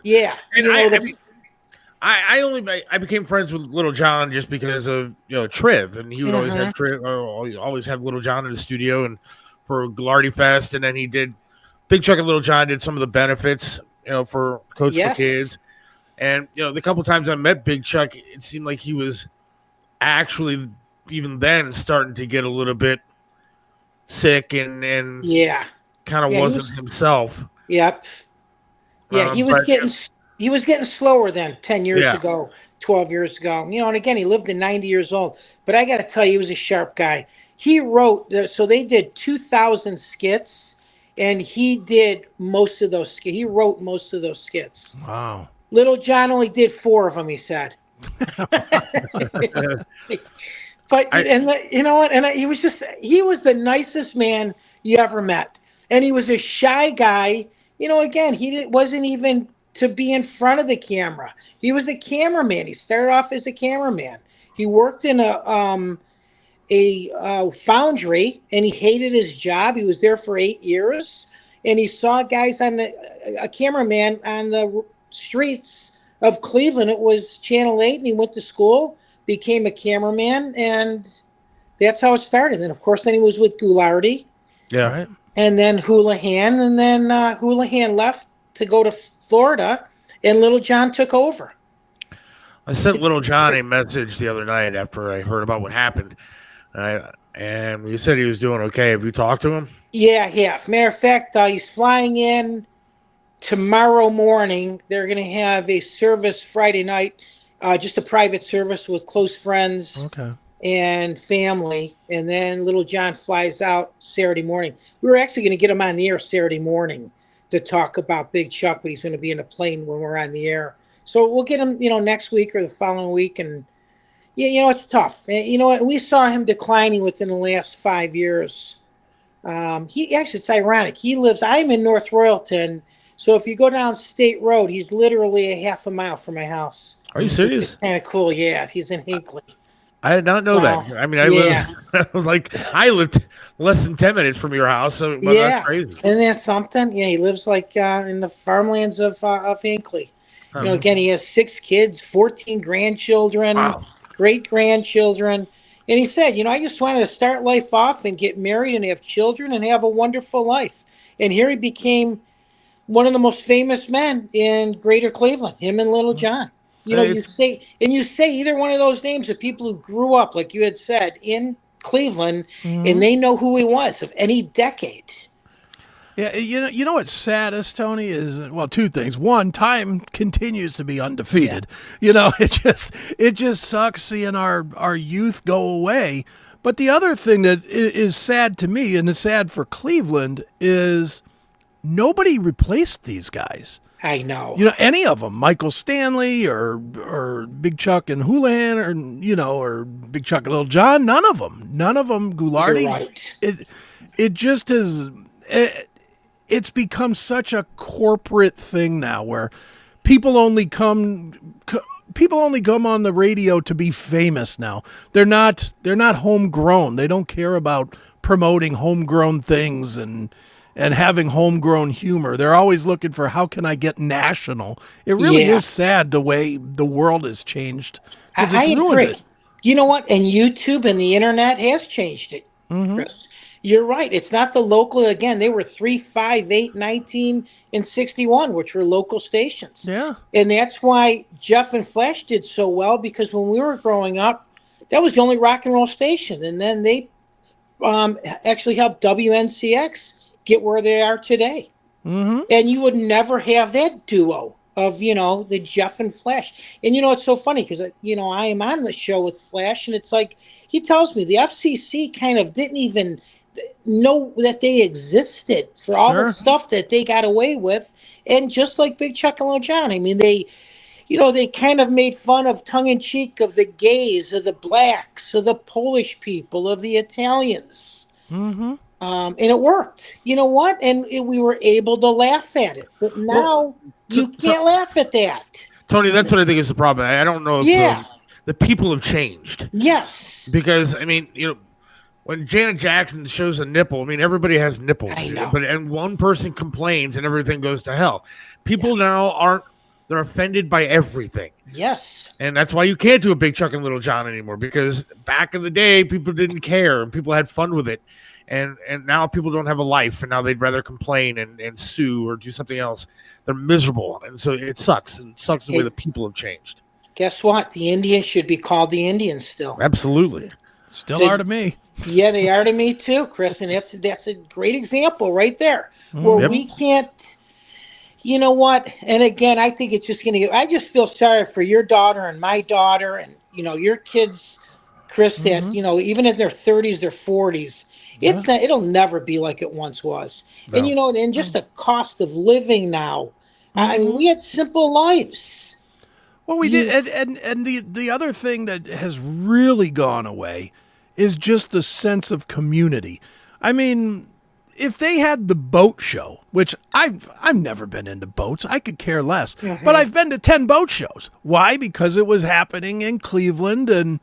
Yeah. And I became friends with Little John just because of Triv, and he would always have Triv, always have Little John in the studio, and for Goulardi Fest, and then he did Big Chuck and Little John did some of the benefits, for Coach for Kids, and the couple times I met Big Chuck, it seemed like he was actually even then starting to get a little bit sick and kind of wasn't himself. Yep. Yeah, he was getting slower then 10 years ago, 12 years ago. And again, he lived to 90 years old. But I got to tell you, he was a sharp guy. He wrote, so they did 2,000 skits, and he did most of those skits. He wrote most of those skits. Wow. Little John only did 4 of them, he said. But you know what? And he was the nicest man you ever met. And he was a shy guy. Again, wasn't even to be in front of the camera. He was a cameraman. He started off as a cameraman. He worked in a foundry, and he hated his job. He was there for 8 years, and he saw guys a cameraman on the streets of Cleveland. It was Channel 8, and he went to school, became a cameraman, and that's how it started. And of course, then he was with Goulardi. Yeah. Right. And then Houlihan, and then Houlihan left to go to Florida, and Little John took over. I sent Little John a message the other night after I heard about what happened, and he said he was doing okay. Have you talked to him? Yeah, yeah. Matter of fact, he's flying in tomorrow morning. They're going to have a service Friday night, just a private service with close friends and family. And then Little John flies out Saturday morning. We were actually going to get him on the air Saturday morning to talk about Big Chuck, but he's going to be in a plane when we're on the air. So we'll get him, next week or the following week. And, it's tough. And, we saw him declining within the last 5 years. It's ironic. I'm in North Royalton. So if you go down State Road, he's literally a half a mile from my house. Are you serious? Kind of cool. Yeah. He's in Hinckley. I did not know that. I mean, I lived less than 10 minutes from your house. So that's crazy. Isn't that something? Yeah. He lives in the farmlands of Hinckley. Again, he has 6 kids, 14 grandchildren, great-grandchildren. And he said, I just wanted to start life off and get married and have children and have a wonderful life. And here he became one of the most famous men in Greater Cleveland, him and Little John. You say either one of those names of people who grew up, like you had said, in Cleveland, and they know who he was of any decade. Yeah, you know what's saddest, Tony, is, well, 2 things. One, time continues to be undefeated. It just sucks seeing our youth go away. But the other thing that is sad to me, and it's sad for Cleveland, is nobody replaced these guys. I know. Any of them, Michael Stanley or Big Chuck and Houlihan, or Big Chuck and Little John, none of them, Goulardi. You're right. It just is. It's become such a corporate thing now, where people only come on the radio to be famous now. They're not homegrown. They don't care about promoting homegrown things and having homegrown humor. They're always looking for, how can I get national? It really is sad the way the world has changed. I agree. You know what? And YouTube and the internet has changed it, Chris. You're right. It's not the local. Again, they were 3, 5, 8, 19, and 61, which were local stations. Yeah. And that's why Jeff and Flash did so well, because when we were growing up, that was the only rock and roll station. And then they actually helped WNCX get where they are today. Mm-hmm. And you would never have that duo of, the Jeff and Flash. And, it's so funny because, I am on the show with Flash, and it's like, he tells me the FCC kind of didn't even know that they existed for all the stuff that they got away with. And just like Big Chuck and Little John, I mean, they kind of made fun of tongue-in-cheek of the gays, of the blacks, of the Polish people, of the Italians. Mm-hmm. And it worked. You know what? And we were able to laugh at it. But now you can't laugh at that. Tony, that's what I think is the problem. I don't know if the people have changed. Yes. Because, I mean, when Janet Jackson shows a nipple, I mean, everybody has nipples. I know. And one person complains and everything goes to hell. People now they're offended by everything. Yes. And that's why you can't do a Big Chuck and Little John anymore, because back in the day, people didn't care and people had fun with it. And now people don't have a life, and now they'd rather complain and sue or do something else. They're miserable. And so it sucks. And it sucks the way the people have changed. Guess what? The Indians should be called the Indians still. Absolutely. Still are to me. Yeah, they are to me too, Chris. And that's a great example right there. Where we can't, you know what? And again, I think it's just going to I just feel sorry for your daughter and my daughter and, your kids, Chris, that, even in their 30s, their 40s, it'll never be like it once was. No. And, and just the cost of living now. I mean, we had simple lives. Well, we did. And the other thing that has really gone away is just the sense of community. I mean, if they had the boat show, which I've never been into boats, I could care less, but I've been to 10 boat shows. Why? Because it was happening in Cleveland, and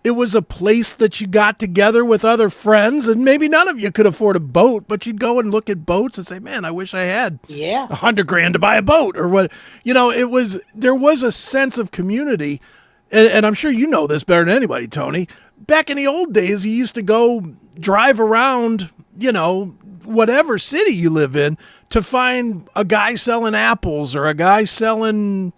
it was a place that you got together with other friends, and maybe none of you could afford a boat, but you'd go and look at boats and say, man, I wish I had $100,000 to buy a boat, or what. There was a sense of community, and I'm sure you know this better than anybody, Tony. Back in the old days, you used to go drive around, whatever city you live in, to find a guy selling apples or a guy selling,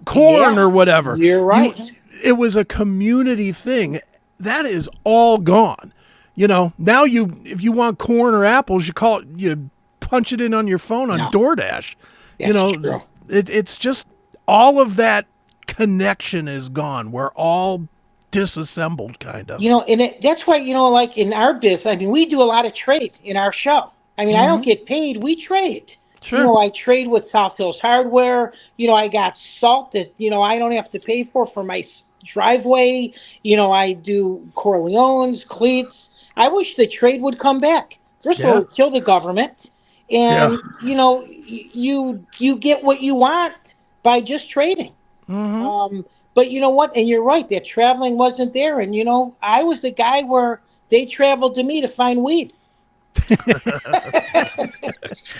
corn or whatever. You're right. It was a community thing. That is all gone. Now if you want corn or apples, you punch it in on your phone on DoorDash. That's true. It's just all of that connection is gone. We're all disassembled, kind of. And that's why, like in our business, I mean, we do a lot of trade in our show. I mean, I don't get paid. We trade. Sure. I trade with South Hills Hardware. I got salt that, I don't have to pay for my driveway. I do Corleones, cleats. I wish the trade would come back. First of all, it would kill the government. And, you get what you want by just trading. But you know what? And you're right. That traveling wasn't there. And, I was the guy where they traveled to me to find weed.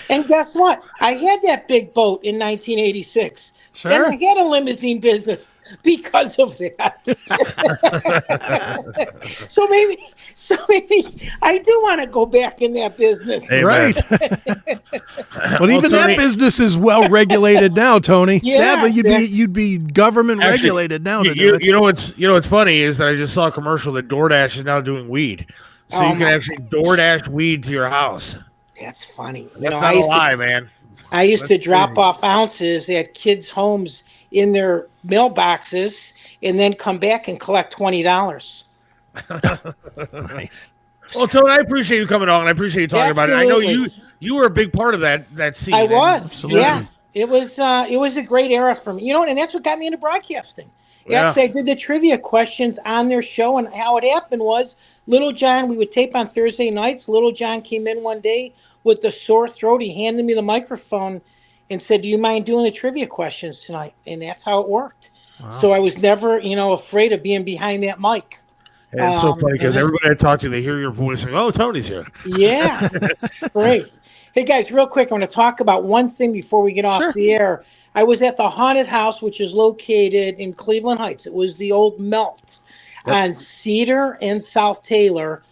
And guess what? I had that big boat in 1986. Sure. And I had a limousine business because of that. So maybe I do want to go back in that business. Hey, right. But even that business is well regulated now, Tony. Yeah, sadly, you'd be government regulated now. You know what's funny is that I just saw a commercial that DoorDash is now doing weed, so you can actually DoorDash weed to your house. That's funny. That's not a lie, man. I used to drop off ounces at kids' homes in their mailboxes and then come back and collect $20. Nice. Well, Tony, I appreciate you coming on. I appreciate you talking about it. I know you were a big part of that scene. I was. Absolutely. Yeah. It was a great era for me. And that's what got me into broadcasting. Yeah. Actually, I did the trivia questions on their show, and how it happened was Little John, we would tape on Thursday nights. Little John came in one day with the sore throat. He handed me the microphone and said, "Do you mind doing the trivia questions tonight?" And that's how it worked. Wow. So I was never, afraid of being behind that mic. And it's so funny because everybody I talk to, they hear your voice and, "Oh, Tony's here." Yeah, great. Hey, guys, real quick, I'm going to talk about one thing before we get off the air. I was at the haunted house, which is located in Cleveland Heights. It was the old Melt on Cedar and South Taylor.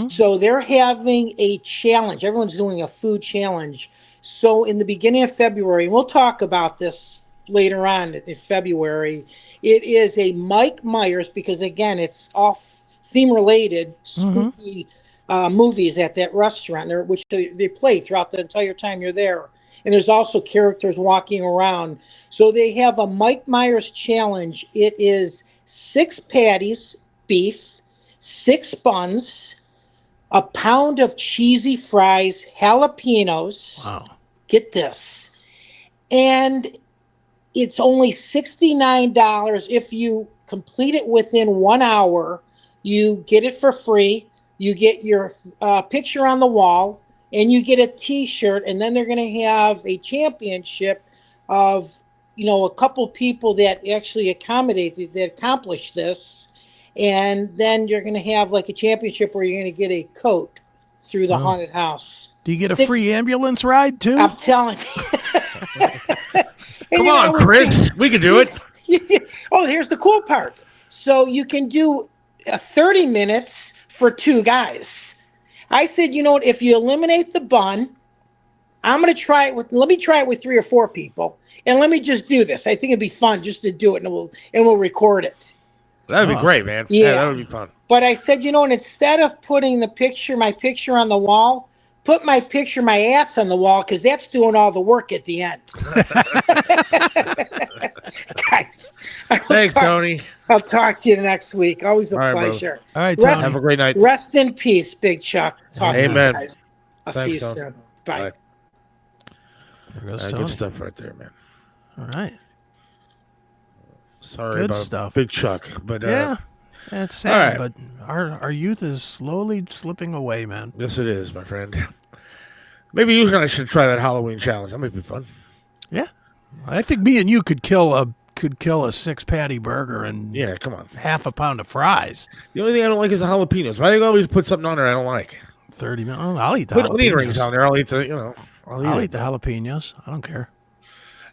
So they're having a challenge. Everyone's doing a food challenge. So in the beginning of February, and we'll talk about this later on in February, it is a Mike Myers, because again, it's all theme related, spooky movies at that restaurant, which they play throughout the entire time you're there. And there's also characters walking around. So they have a Mike Myers challenge. It is 6 patties, beef, 6 buns, a pound of cheesy fries, jalapenos. Wow. Get this. And it's only $69. If you complete it within 1 hour, you get it for free. You get your picture on the wall, and you get a T-shirt, and then they're going to have a championship of, a couple people that actually accomplish this, and then you're going to have like a championship where you're going to get a coat through the haunted house. Do you get a free ambulance ride too? I'm telling you. Come on, Chris. We can do it. Oh, here's the cool part. So you can do 30 minutes for 2 guys. I said, you know what? If you eliminate the bun, let me try it with 3 or 4 people, and let me just do this. I think it'd be fun just to do it, and we'll record it. That'd be great, man. Yeah, that would be fun. But I said, and instead of putting my picture on the wall, put my ass on the wall, because that's doing all the work at the end. Guys, thanks, Tony. I'll talk to you next week. Always a pleasure. All right, Tony. Have a great night. Rest in peace, Big Chuck. Talk to you guys. I'll see you Tony. soon. Bye. There goes Tony. Good stuff right there, man. All right. Sorry Good about stuff. Big Chuck, but yeah, it's sad, right. but our youth is slowly slipping away, man. Yes, it is, my friend. Maybe you and I should try that Halloween challenge. That might be fun. Yeah, I think me and you could kill a 6-patty burger and come on, half a pound of fries. The only thing I don't like is the jalapenos. Why do you always put something on there I don't like? 30 minutes. Oh, I'll eat the put jalapenos. onion rings on there. I'll eat the I'll eat the jalapenos. I don't care.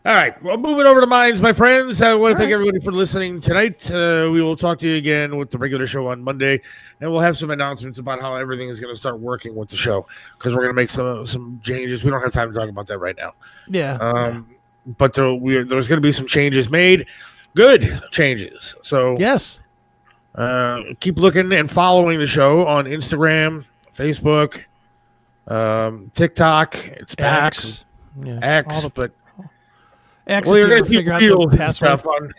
All right, well, moving over to Minds, my friends. I want to thank everybody for listening tonight. We will talk to you again with the regular show on Monday, and we'll have some announcements about how everything is going to start working with the show, because we're going to make some changes. We don't have time to talk about that right now. Yeah. But there's going to be some changes made, good changes. So yes, keep looking and following the show on Instagram, Facebook, TikTok. It's back. X. Yeah. X, but. Well, you're going to see reels and stuff on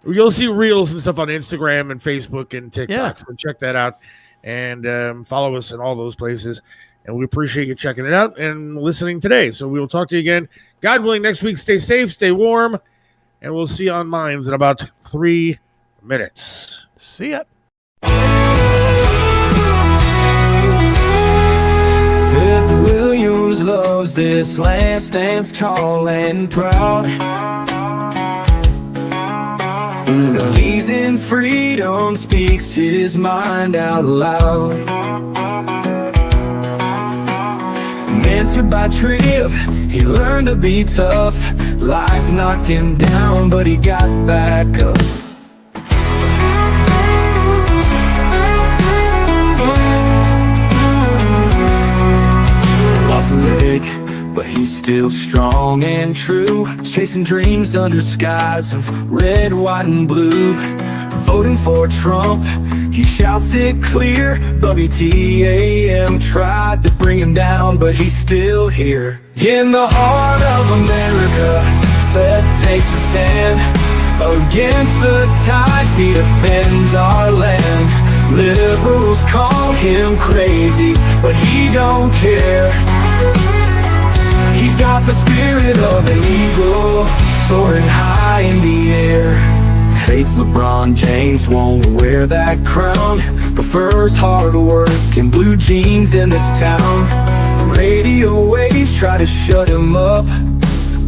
you'll see reels and stuff on Instagram and Facebook and TikTok. Yeah. So check that out and follow us in all those places. And we appreciate you checking it out and listening today. So we will talk to you again, God willing, next week. Stay safe, stay warm, and we'll see you on Minds in about 3 minutes. See ya. Seth Williams loves this land, stands tall and proud. Believes in freedom, speaks his mind out loud. Mentored by Trip, he learned to be tough. Life knocked him down, but he got back up. Lost a leg, but he's still strong and true. Chasing dreams under skies of red, white, and blue. Voting for Trump, he shouts it clear. WTAM tried to bring him down, but he's still here. In the heart of America, Seth takes a stand. Against the tides, he defends our land. Liberals call him crazy, but he don't care. He's got the spirit of an eagle, soaring high in the air. Hates LeBron James, won't wear that crown. Prefers hard work and blue jeans in this town. Radio waves try to shut him up,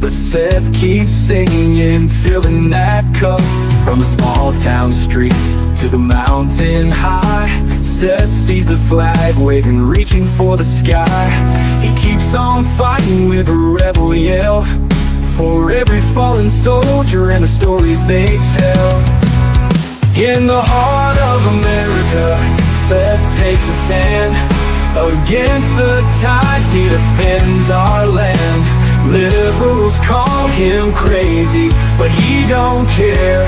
but Seth keeps singing, filling that cup. From the small town streets to the mountain high, Seth sees the flag waving, reaching for the sky. He keeps on fighting with a rebel yell, for every fallen soldier and the stories they tell. In the heart of America, Seth takes a stand against the tides, he defends our land. Liberals call him crazy, but he don't care.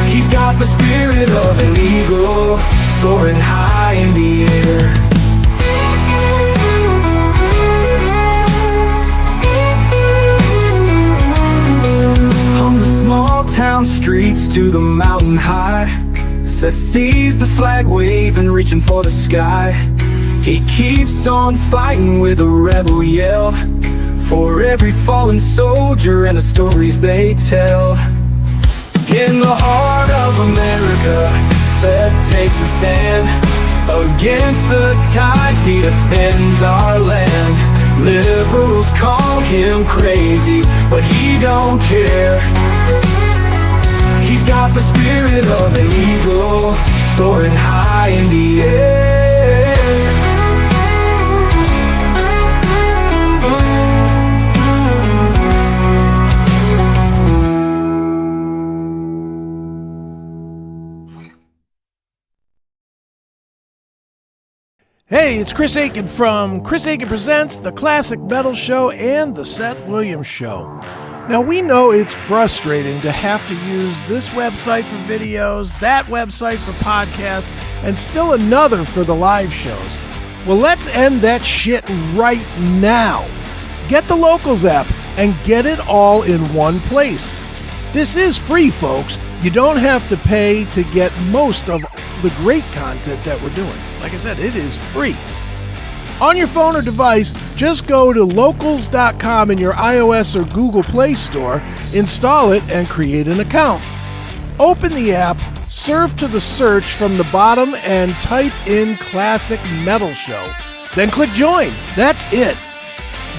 He's got the spirit of an eagle, soaring high in the air. From the small town streets to the mountain high, Seth sees the flag waving, reaching for the sky. He keeps on fighting with a rebel yell, for every fallen soldier and the stories they tell. In the heart of America, Seth takes a stand against the tides, he defends our land. Liberals call him crazy, but he don't care. He's got the spirit of an eagle, soaring high in the air. Hey, it's Chris Akin from Chris Akin Presents, the Classic Metal Show, and the Seth Williams Show. Now, we know it's frustrating to have to use this website for videos, that website for podcasts, and still another for the live shows. Well, let's end that shit right now. Get the Locals app and get it all in one place. This is free, folks. You don't have to pay to get most of the great content that we're doing. Like I said, it is free. On your phone or device, just go to locals.com in your iOS or Google Play Store, install it, and create an account. Open the app, surf to the search from the bottom, and type in Classic Metal Show. Then click Join. That's it.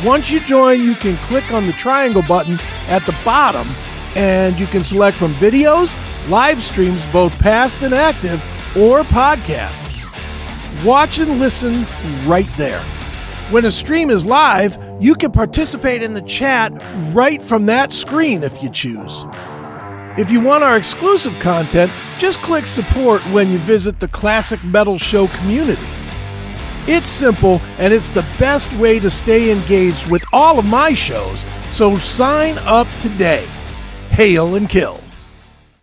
Once you join, you can click on the triangle button at the bottom, and you can select from videos, live streams, both past and active, or podcasts. Watch and listen right there. When a stream is live, you can participate in the chat right from that screen if you choose. If you want our exclusive content, just click support when you visit the Classic Metal Show community. It's simple, and it's the best way to stay engaged with all of my shows, so sign up today. Hail and kill.